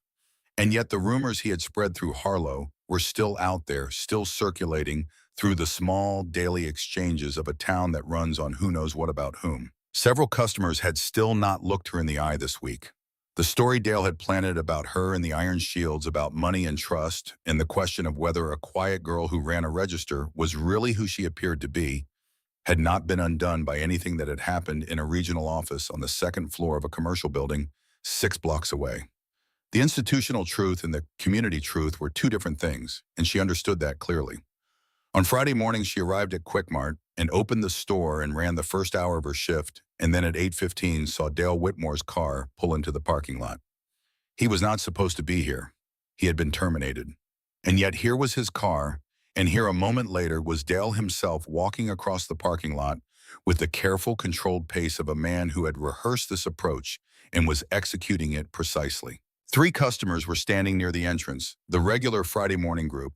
And yet the rumors he had spread through Harlow were still out there, still circulating through the small daily exchanges of a town that runs on who knows what about whom. Several customers had still not looked her in the eye this week. The story Dale had planted about her and the Iron Shields, about money and trust, and the question of whether a quiet girl who ran a register was really who she appeared to be, had not been undone by anything that had happened in a regional office on the second floor of a commercial building 6 blocks away. The institutional truth and the community truth were two different things, and she understood that clearly. On Friday morning, she arrived at Quickmart and opened the store and ran the first hour of her shift, and then at 8:15 saw Dale Whitmore's car pull into the parking lot. He was not supposed to be here. He had been terminated. And yet here was his car, and here a moment later was Dale himself walking across the parking lot with the careful, controlled pace of a man who had rehearsed this approach and was executing it precisely. 3 customers were standing near the entrance, the regular Friday morning group: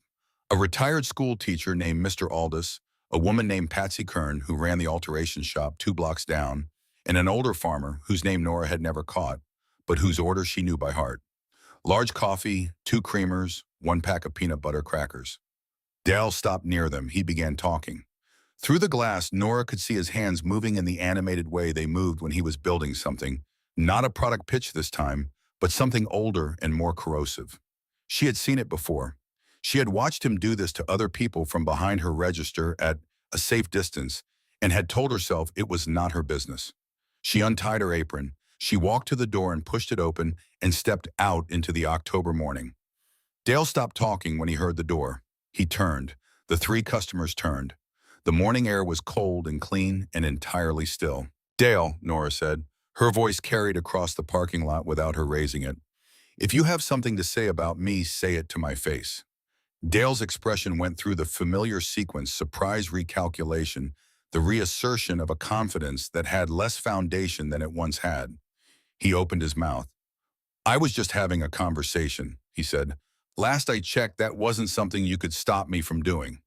a retired school teacher named Mr. Aldous, a woman named Patsy Kern who ran the alteration shop 2 blocks down, and an older farmer whose name Nora had never caught, but whose order she knew by heart. Large coffee, 2 creamers, 1 pack of peanut butter crackers. Dale stopped near them. He began talking. Through the glass, Nora could see his hands moving in the animated way they moved when he was building something. Not a product pitch this time, but something older and more corrosive. She had seen it before. She had watched him do this to other people from behind her register at a safe distance and had told herself it was not her business. She untied her apron. She walked to the door and pushed it open and stepped out into the October morning. Dale stopped talking when he heard the door. He turned. The 3 customers turned. The morning air was cold and clean and entirely still. "Dale," Nora said. Her voice carried across the parking lot without her raising it. "If you have something to say about me, say it to my face." Dale's expression went through the familiar sequence: surprise, recalculation, the reassertion of a confidence that had less foundation than it once had. He opened his mouth. "I was just having a conversation," he said. "Last I checked, that wasn't something you could stop me from doing."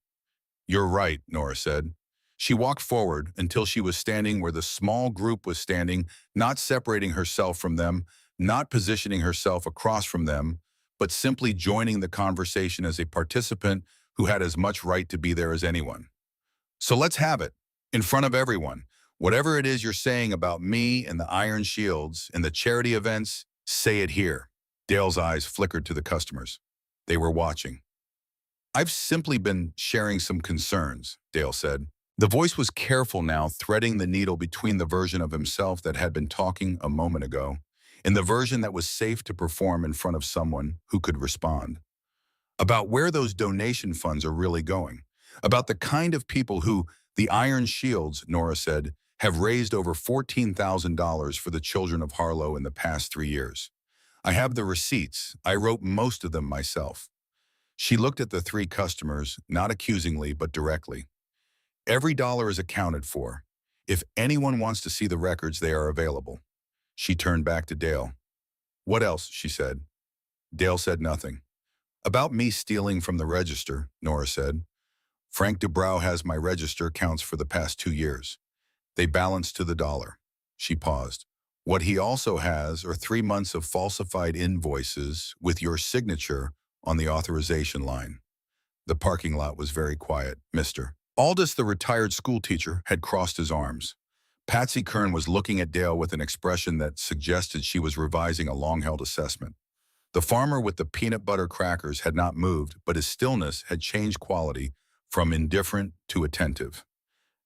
"You're right," Nora said. She walked forward until she was standing where the small group was standing, not separating herself from them, not positioning herself across from them, but simply joining the conversation as a participant who had as much right to be there as anyone. "So let's have it, in front of everyone. Whatever it is you're saying about me and the Iron Shields and the charity events, say it here." Dale's eyes flickered to the customers. They were watching. "I've simply been sharing some concerns," Dale said. The voice was careful now, threading the needle between the version of himself that had been talking a moment ago and the version that was safe to perform in front of someone who could respond. About where those donation funds are really going. About the kind of people who, the Iron Shields, Nora said, have raised over $14,000 for the children of Harlow in the past 3 years. I have the receipts. I wrote most of them myself. She looked at the 3 customers, not accusingly but directly. "Every dollar is accounted for. If anyone wants to see the records, they are available." She turned back to Dale. "What else?" she said. Dale said nothing. "About me stealing from the register," Nora said. "Frank Dubrow has my register counts for the past 2 years. They balance to the dollar." She paused. "What he also has are 3 months of falsified invoices with your signature on the authorization line." The parking lot was very quiet. Mr. Aldous, the retired school teacher, had crossed his arms. Patsy Kern was looking at Dale with an expression that suggested she was revising a long-held assessment. The farmer with the peanut butter crackers had not moved, but his stillness had changed quality from indifferent to attentive.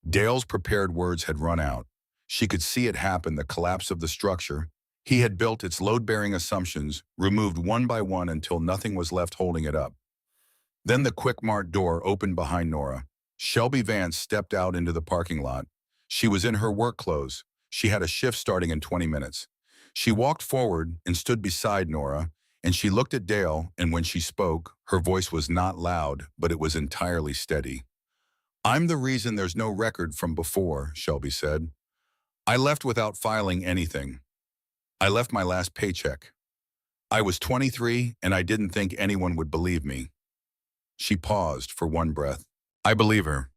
Dale's prepared words had run out. She could see it happen, the collapse of the structure. He had built its load-bearing assumptions, removed one by one until nothing was left holding it up. Then the Quickmart door opened behind Nora. Shelby Vance stepped out into the parking lot. She was in her work clothes. She had a shift starting in 20 minutes. She walked forward and stood beside Nora, and she looked at Dale, and when she spoke, her voice was not loud, but it was entirely steady. "I'm the reason there's no record from before," Shelby said. "I left without filing anything. I left my last paycheck. I was 23, and I didn't think anyone would believe me." She paused for one breath. "I believe her."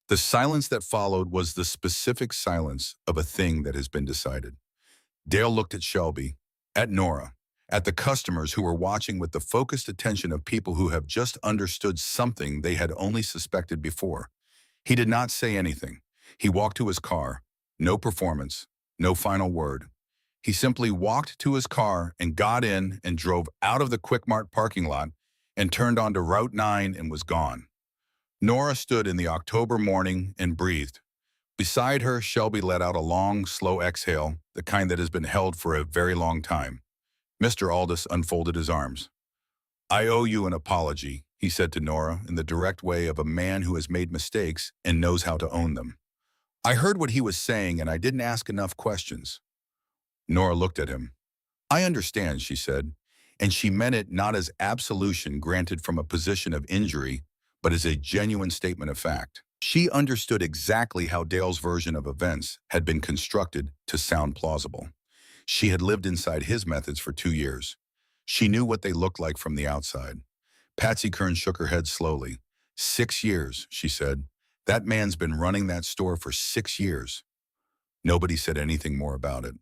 The silence that followed was the specific silence of a thing that has been decided. Dale looked at Shelby, at Nora, at the customers who were watching with the focused attention of people who have just understood something they had only suspected before. He did not say anything. He walked to his car. No performance, no final word. He simply walked to his car and got in and drove out of the Quick Mart parking lot and turned onto Route 9 and was gone. Nora stood in the October morning and breathed. Beside her, Shelby let out a long, slow exhale, the kind that has been held for a very long time. Mr. Aldous unfolded his arms. "I owe you an apology," he said to Nora in the direct way of a man who has made mistakes and knows how to own them. "I heard what he was saying and I didn't ask enough questions." Nora looked at him. "I understand," she said, and she meant it not as absolution granted from a position of injury, but as a genuine statement of fact. She understood exactly how Dale's version of events had been constructed to sound plausible. She had lived inside his methods for 2 years. She knew what they looked like from the outside. Patsy Kern shook her head slowly. 6 years, she said. That man's been running that store for 6 years. Nobody said anything more about it.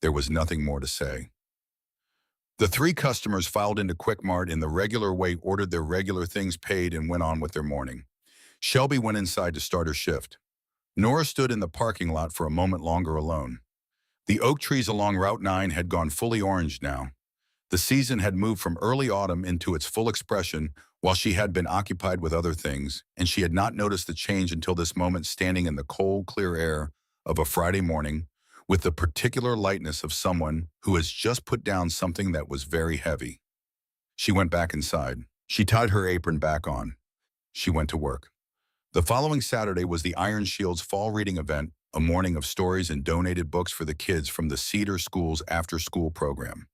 There was nothing more to say. The three customers filed into Quick Mart in the regular way, ordered their regular things paid, and went on with their morning. Shelby went inside to start her shift. Nora stood in the parking lot for a moment longer alone. The oak trees along Route 9 had gone fully orange now. The season had moved from early autumn into its full expression while she had been occupied with other things, and she had not noticed the change until this moment, standing in the cold, clear air of a Friday morning with the particular lightness of someone who has just put down something that was very heavy. She went back inside. She tied her apron back on. She went to work. The following Saturday was the Iron Shield's fall reading event, a morning of stories and donated books for the kids from the Cedar School's after-school program.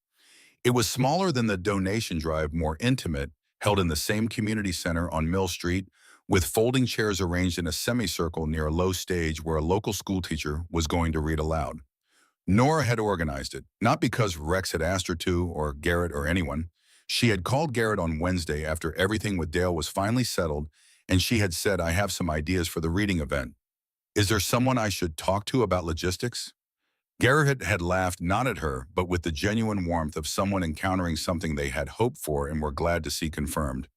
It was smaller than the donation drive, more intimate, held in the same community center on Mill Street, with folding chairs arranged in a semicircle near a low stage where a local schoolteacher was going to read aloud. Nora had organized it, not because Rex had asked her to, or Garrett or anyone. She had called Garrett on Wednesday after everything with Dale was finally settled, and she had said, "I have some ideas for the reading event. Is there someone I should talk to about logistics?" Garrett had laughed, not at her, but with the genuine warmth of someone encountering something they had hoped for and were glad to see confirmed.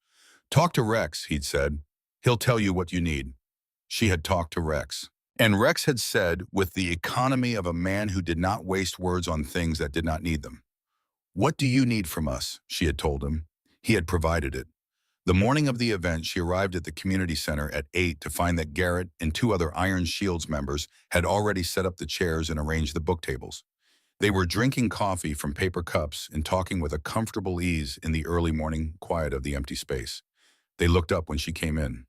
"Talk to Rex," he'd said. "He'll tell you what you need." She had talked to Rex. And Rex had said, with the economy of a man who did not waste words on things that did not need them. "What do you need from us?" she had told him. He had provided it. The morning of the event, she arrived at the community center at 8 to find that Garrett and two other Iron Shields members had already set up the chairs and arranged the book tables. They were drinking coffee from paper cups and talking with a comfortable ease in the early morning quiet of the empty space. They looked up when she came in.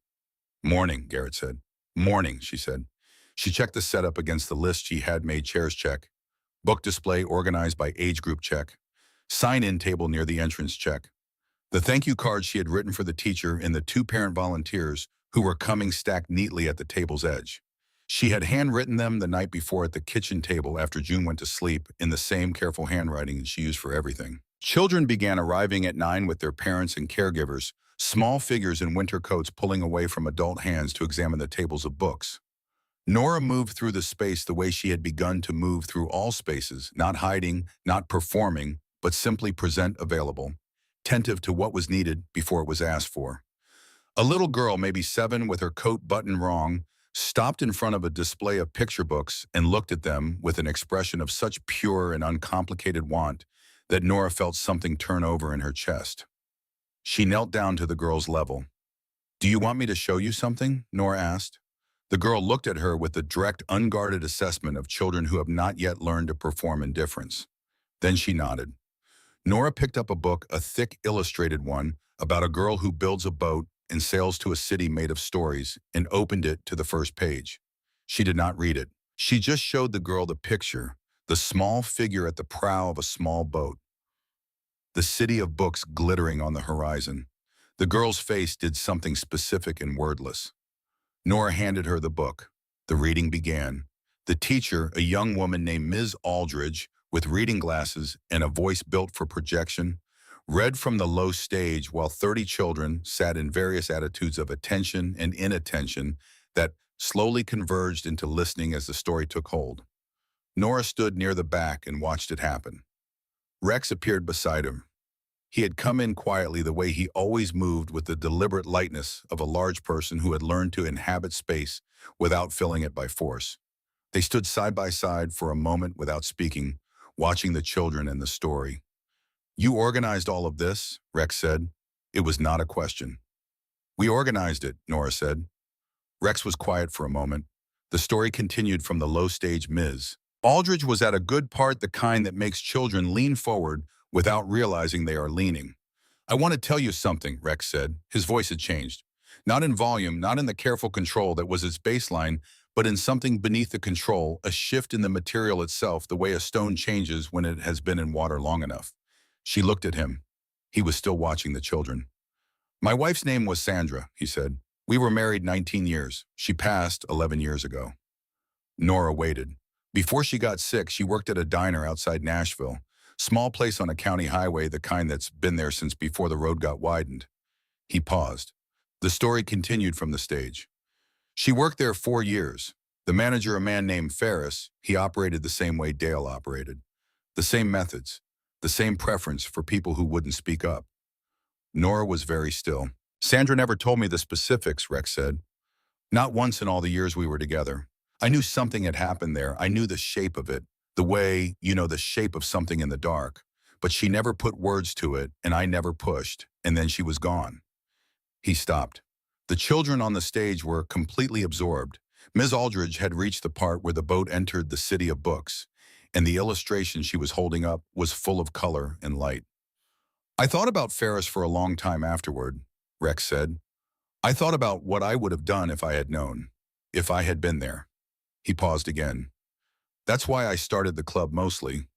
"Morning," Garrett said. "Morning," she said. She checked the setup against the list she had made. Chairs check. Book display organized by age group check. Sign-in table near the entrance check. The thank you card she had written for the teacher and the two parent volunteers who were coming stacked neatly at the table's edge. She had handwritten them the night before at the kitchen table after June went to sleep, in the same careful handwriting she used for everything. Children began arriving at 9 with their parents and caregivers, small figures in winter coats pulling away from adult hands to examine the tables of books. Nora moved through the space the way she had begun to move through all spaces, not hiding, not performing, but simply present, available, attentive to what was needed before it was asked for. A little girl, maybe 7, with her coat buttoned wrong, stopped in front of a display of picture books and looked at them with an expression of such pure and uncomplicated want that Nora felt something turn over in her chest. She knelt down to the girl's level. "Do you want me to show you something?" Nora asked. The girl looked at her with the direct, unguarded assessment of children who have not yet learned to perform indifference. Then she nodded. Nora picked up a book, a thick, illustrated one, about a girl who builds a boat and sails to a city made of stories, and opened it to the first page. She did not read it. She just showed the girl the picture, the small figure at the prow of a small boat. the city of books glittering on the horizon. The girl's face did something specific and wordless. Nora handed her the book. The reading began. The teacher, a young woman named Ms. Aldridge, with reading glasses and a voice built for projection, read from the low stage while 30 children sat in various attitudes of attention and inattention that slowly converged into listening as the story took hold. Nora stood near the back and watched it happen. Rex appeared beside him. He had come in quietly the way he always moved, with the deliberate lightness of a large person who had learned to inhabit space without filling it by force. They stood side by side for a moment without speaking, watching the children and the story. "You organized all of this," Rex said. It was not a question. "We organized it," Nora said. Rex was quiet for a moment. The story continued from the low stage. Ms. Aldridge was at a good part, the kind that makes children lean forward without realizing they are leaning. "I want to tell you something," Rex said. His voice had changed. Not in volume, not in the careful control that was its baseline, but in something beneath the control, a shift in the material itself, the way a stone changes when it has been in water long enough. She looked at him. He was still watching the children. "My wife's name was Sandra," he said. "We were married 19 years. She passed 11 years ago." Nora waited. Before she got sick, she worked at a diner outside Nashville. Small place on a county highway, the kind that's been there since before the road got widened. He paused. The story continued from the stage. "She worked there 4 years. The manager, a man named Ferris, he operated the same way Dale operated. The same methods, the same preference for people who wouldn't speak up." Nora was very still. "Sandra never told me the specifics," Rex said. "Not once in all the years we were together. I knew something had happened there. I knew the shape of it, the way, the shape of something in the dark. But she never put words to it, and I never pushed, and then she was gone." He stopped. The children on the stage were completely absorbed. Ms. Aldridge had reached the part where the boat entered the city of books, and the illustration she was holding up was full of color and light. "I thought about Ferris for a long time afterward," Rex said. "I thought about what I would have done if I had known, if I had been there." He paused again. "That's why I started the club mostly.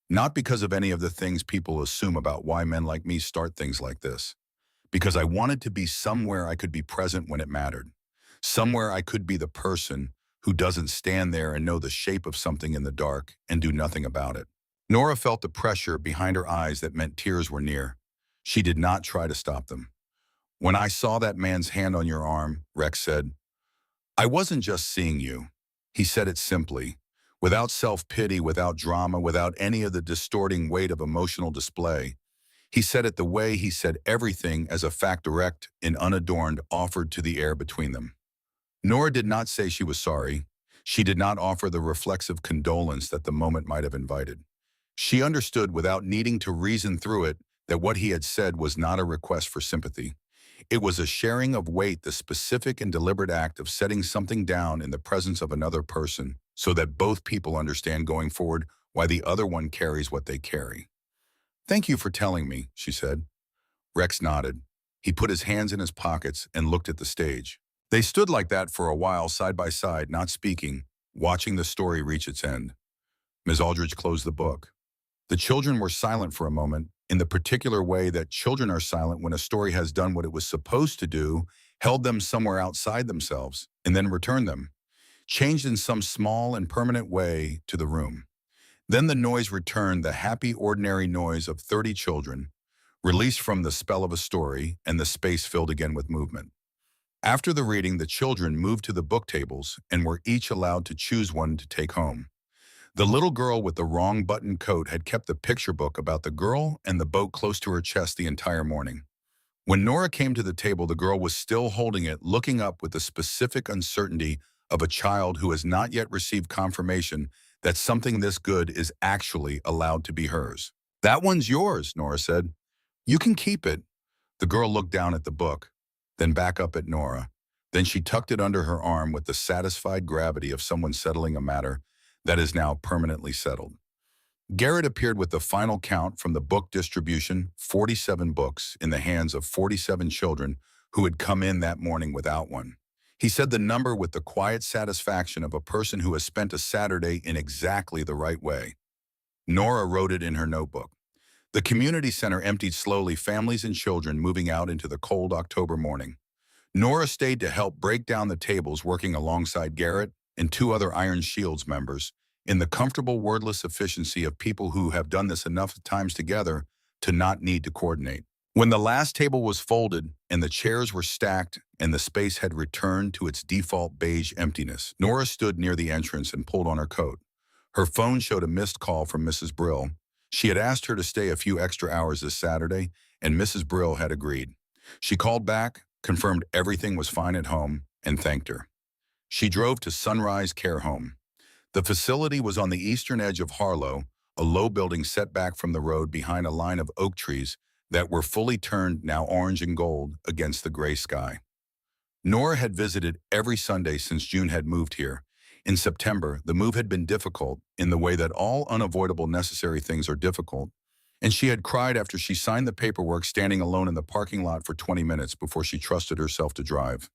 Not because of any of the things people assume about why men like me start things like this. Because I wanted to be somewhere I could be present when it mattered. Somewhere I could be the person who doesn't stand there and know the shape of something in the dark and do nothing about it." Nora felt the pressure behind her eyes that meant tears were near. She did not try to stop them. "When I saw that man's hand on your arm," Rex said, "I wasn't just seeing you." He said it simply, without self-pity, without drama, without any of the distorting weight of emotional display. He said it the way he said everything, as a fact direct and unadorned, offered to the air between them. Nora did not say she was sorry. She did not offer the reflexive condolence that the moment might have invited. She understood, without needing to reason through it, that what he had said was not a request for sympathy. It was a sharing of weight, the specific and deliberate act of setting something down in the presence of another person so that both people understand going forward why the other one carries what they carry. "Thank you for telling me," she said. Rex nodded. He put his hands in his pockets and looked at the stage. They stood like that for a while, side by side, not speaking, watching the story reach its end. Ms. Aldridge closed the book. The children were silent for a moment, in the particular way that children are silent when a story has done what it was supposed to do, held them somewhere outside themselves, and then returned them, changed in some small and permanent way to the room. Then the noise returned, the happy, ordinary noise of 30 children, released from the spell of a story, and the space filled again with movement. After the reading, the children moved to the book tables and were each allowed to choose one to take home. The little girl with the wrong button coat had kept the picture book about the girl and the boat close to her chest the entire morning. When Nora came to the table, the girl was still holding it, looking up with the specific uncertainty of a child who has not yet received confirmation that something this good is actually allowed to be hers. "That one's yours," Nora said. "You can keep it." The girl looked down at the book, then back up at Nora. Then she tucked it under her arm with the satisfied gravity of someone settling a matter that is now permanently settled. Garrett appeared with the final count from the book distribution, 47 books in the hands of 47 children who had come in that morning without one. He said the number with the quiet satisfaction of a person who has spent a Saturday in exactly the right way. Nora wrote it in her notebook. The community center emptied slowly, families and children moving out into the cold October morning. Nora stayed to help break down the tables, working alongside Garrett and two other Iron Shields members, in the comfortable, wordless efficiency of people who have done this enough times together to not need to coordinate. When the last table was folded and the chairs were stacked and the space had returned to its default beige emptiness, Nora stood near the entrance and pulled on her coat. Her phone showed a missed call from Mrs. Brill. She had asked her to stay a few extra hours this Saturday, and Mrs. Brill had agreed. She called back, confirmed everything was fine at home, and thanked her. She drove to Sunrise Care Home. The facility was on the eastern edge of Harlow, a low building set back from the road behind a line of oak trees that were fully turned, now orange and gold, against the gray sky. Nora had visited every Sunday since June had moved here. In September, the move had been difficult in the way that all unavoidable necessary things are difficult, and she had cried after she signed the paperwork standing alone in the parking lot for 20 minutes before she trusted herself to drive.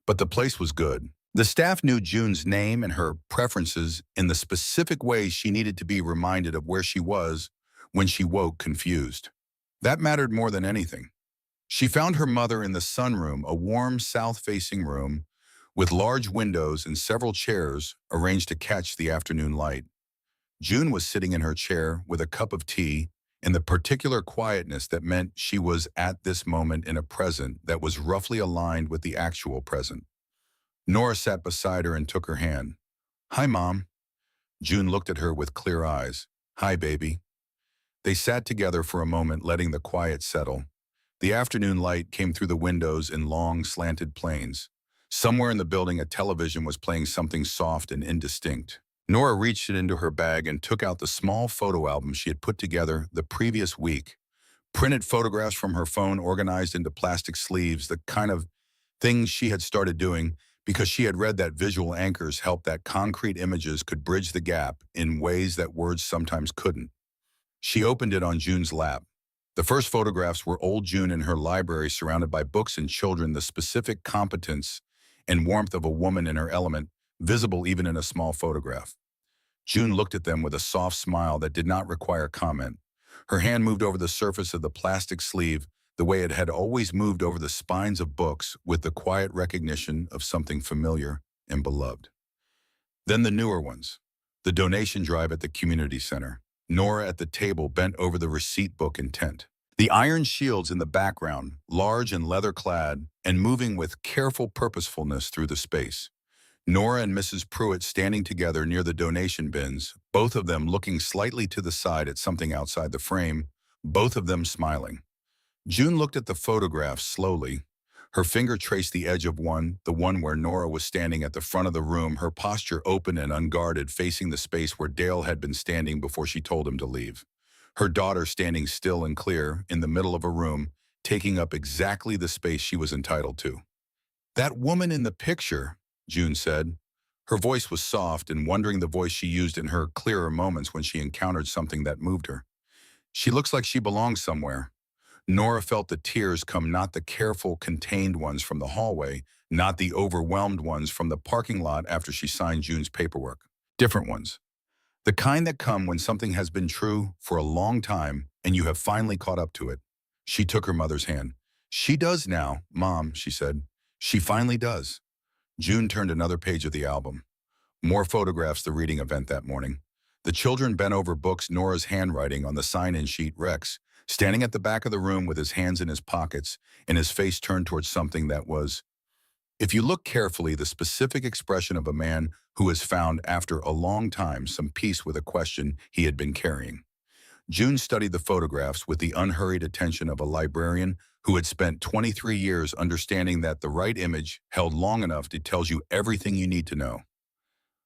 But the place was good. The staff knew June's name and her preferences in the specific ways she needed to be reminded of where she was when she woke confused. That mattered more than anything. She found her mother in the sunroom, a warm, south-facing room with large windows and several chairs arranged to catch the afternoon light. June was sitting in her chair with a cup of tea and the particular quietness that meant she was at this moment in a present that was roughly aligned with the actual present. Nora sat beside her and took her hand. "Hi, Mom." June looked at her with clear eyes. "Hi, baby." They sat together for a moment, letting the quiet settle. The afternoon light came through the windows in long, slanted planes. Somewhere in the building, a television was playing something soft and indistinct. Nora reached it into her bag and took out the small photo album she had put together the previous week. Printed photographs from her phone organized into plastic sleeves, the kind of things she had started doing because she had read that visual anchors help, that concrete images could bridge the gap in ways that words sometimes couldn't. She opened it on June's lap. The first photographs were old June in her library, surrounded by books and children, the specific competence and warmth of a woman in her element, visible even in a small photograph. June looked at them with a soft smile that did not require comment. Her hand moved over the surface of the plastic sleeve the way it had always moved over the spines of books, with the quiet recognition of something familiar and beloved. Then the newer ones. The donation drive at the community center. Nora at the table, bent over the receipt book, intent. The Iron Shields in the background, large and leather-clad, and moving with careful purposefulness through the space. Nora and Mrs. Pruitt standing together near the donation bins, both of them looking slightly to the side at something outside the frame, both of them smiling. June looked at the photographs slowly. Her finger traced the edge of one, the one where Nora was standing at the front of the room, her posture open and unguarded, facing the space where Dale had been standing before she told him to leave. Her daughter standing still and clear in the middle of a room, taking up exactly the space she was entitled to. "That woman in the picture," June said. Her voice was soft and wondering, the voice she used in her clearer moments when she encountered something that moved her. "She looks like she belongs somewhere." Nora felt the tears come, not the careful, contained ones from the hallway, not the overwhelmed ones from the parking lot after she signed June's paperwork. Different ones. The kind that come when something has been true for a long time and you have finally caught up to it. She took her mother's hand. "She does now, Mom," she said. "She finally does." June turned another page of the album. More photographs, the reading event that morning. The children bent over books, Nora's handwriting on the sign-in sheet, Rex, standing at the back of the room with his hands in his pockets and his face turned towards something that was, if you look carefully, the specific expression of a man who has found, after a long time, some peace with a question he had been carrying. June studied the photographs with the unhurried attention of a librarian who had spent 23 years understanding that the right image, held long enough, it tells you everything you need to know.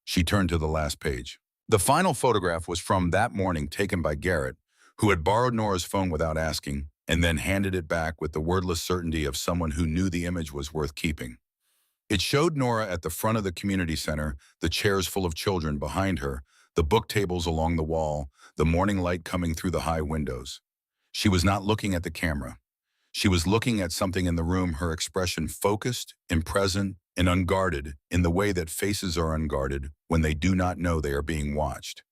She turned to the last page. The final photograph was from that morning, taken by Garrett, who had borrowed Nora's phone without asking, and then handed it back with the wordless certainty of someone who knew the image was worth keeping. It showed Nora at the front of the community center, the chairs full of children behind her, the book tables along the wall, the morning light coming through the high windows. She was not looking at the camera. She was looking at something in the room, her expression focused and present and unguarded in the way that faces are unguarded when they do not know they are being watched.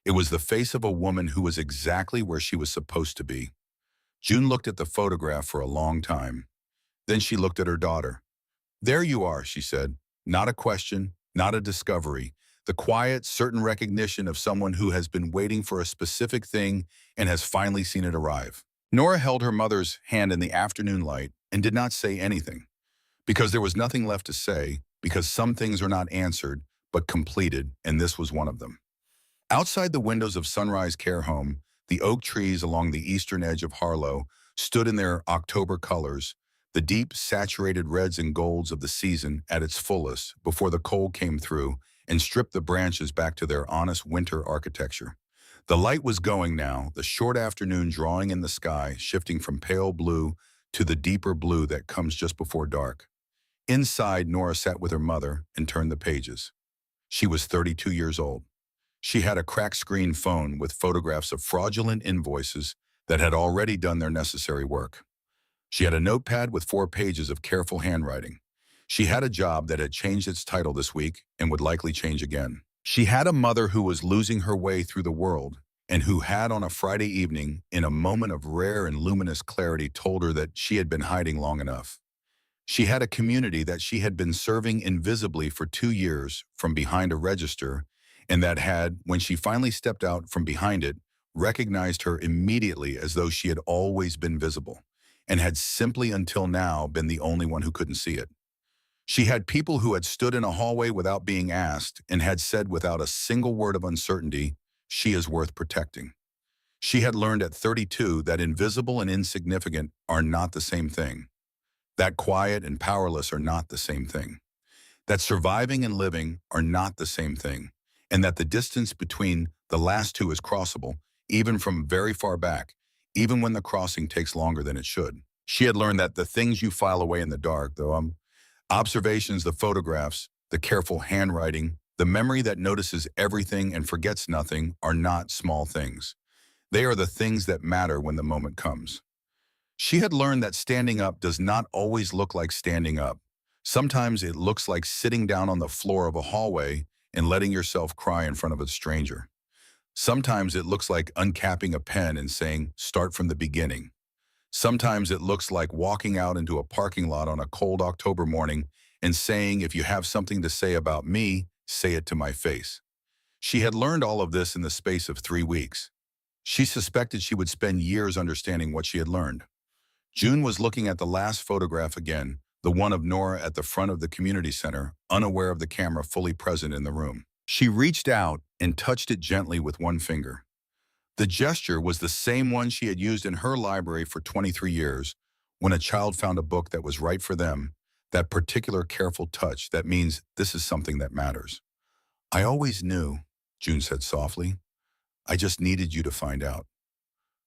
It was the face of a woman who was exactly where she was supposed to be. June looked at the photograph for a long time. Then she looked at her daughter. "There you are," she said. Not a question, not a discovery. The quiet, certain recognition of someone who has been waiting for a specific thing and has finally seen it arrive. Nora held her mother's hand in the afternoon light and did not say anything, because there was nothing left to say, because some things are not answered, but completed, and this was one of them. Outside the windows of Sunrise Care Home, the oak trees along the eastern edge of Harlow stood in their October colors, the deep, saturated reds and golds of the season at its fullest before the cold came through and stripped the branches back to their honest winter architecture. The light was going now, the short afternoon drawing in the sky, shifting from pale blue to the deeper blue that comes just before dark. Inside, Nora sat with her mother and turned the pages. She was 32 years old. She had a cracked screen phone with photographs of fraudulent invoices that had already done their necessary work. She had a notepad with 4 pages of careful handwriting. She had a job that had changed its title this week and would likely change again. She had a mother who was losing her way through the world and who had on a Friday evening, in a moment of rare and luminous clarity, told her that she had been hiding long enough. She had a community that she had been serving invisibly for 2 years from behind a register, and that had, when she finally stepped out from behind it, recognized her immediately as though she had always been visible, and had simply until now been the only one who couldn't see it. She had people who had stood in a hallway without being asked and had said without a single word of uncertainty, "She is worth protecting." She had learned at 32 that invisible and insignificant are not the same thing, that quiet and powerless are not the same thing, that surviving and living are not the same thing, and that the distance between the last two is crossable, even from very far back, even when the crossing takes longer than it should. She had learned that the things you file away in the dark, though, observations, the photographs, the careful handwriting, the memory that notices everything and forgets nothing, are not small things. They are the things that matter when the moment comes. She had learned that standing up does not always look like standing up. Sometimes it looks like sitting down on the floor of a hallway and letting yourself cry in front of a stranger. Sometimes it looks like uncapping a pen and saying, "Start from the beginning." Sometimes it looks like walking out into a parking lot on a cold October morning and saying, "If you have something to say about me, say it to my face." She had learned all of this in the space of 3 weeks. She suspected she would spend years understanding what she had learned. June was looking at the last photograph again, the one of Nora at the front of the community center, unaware of the camera fully present in the room. She reached out and touched it gently with one finger. The gesture was the same one she had used in her library for 23 years when a child found a book that was right for them, that particular careful touch that means this is something that matters. "I always knew," June said softly. "I just needed you to find out."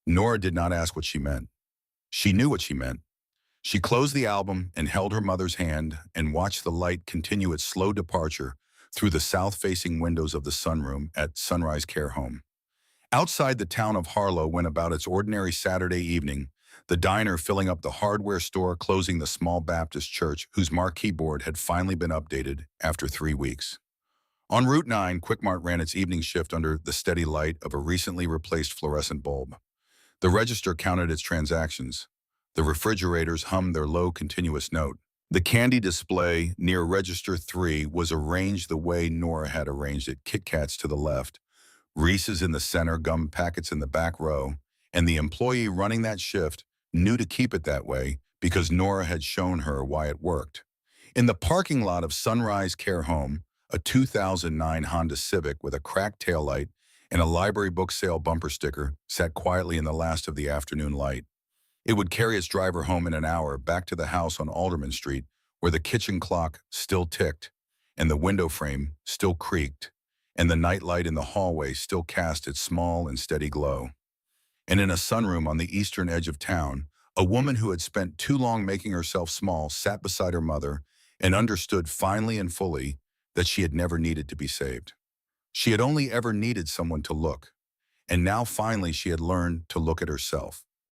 Nora did not ask what she meant. She knew what she meant. She closed the album and held her mother's hand and watched the light continue its slow departure through the south-facing windows of the sunroom at Sunrise Care Home. Outside the town of Harlow went about its ordinary Saturday evening, the diner filling up the hardware store closing the small Baptist church whose marquee board had finally been updated after 3 weeks. On Route 9, Quickmart ran its evening shift under the steady light of a recently replaced fluorescent bulb. The register counted its transactions. The refrigerators hummed their low, continuous note. The candy display near Register 3 was arranged the way Nora had arranged it, Kit Kats to the left, Reese's in the center, gum packets in the back row, and the employee running that shift knew to keep it that way because Nora had shown her why it worked. In the parking lot of Sunrise Care Home, a 2009 Honda Civic with a cracked taillight and a library book sale bumper sticker sat quietly in the last of the afternoon light. It would carry its driver home in an hour back to the house on Alderman Street, where the kitchen clock still ticked, and the window frame still creaked, and the nightlight in the hallway still cast its small and steady glow. And in a sunroom on the eastern edge of town, a woman who had spent too long making herself small sat beside her mother and understood finally and fully that she had never needed to be saved. She had only ever needed someone to look, and now finally she had learned to look at herself.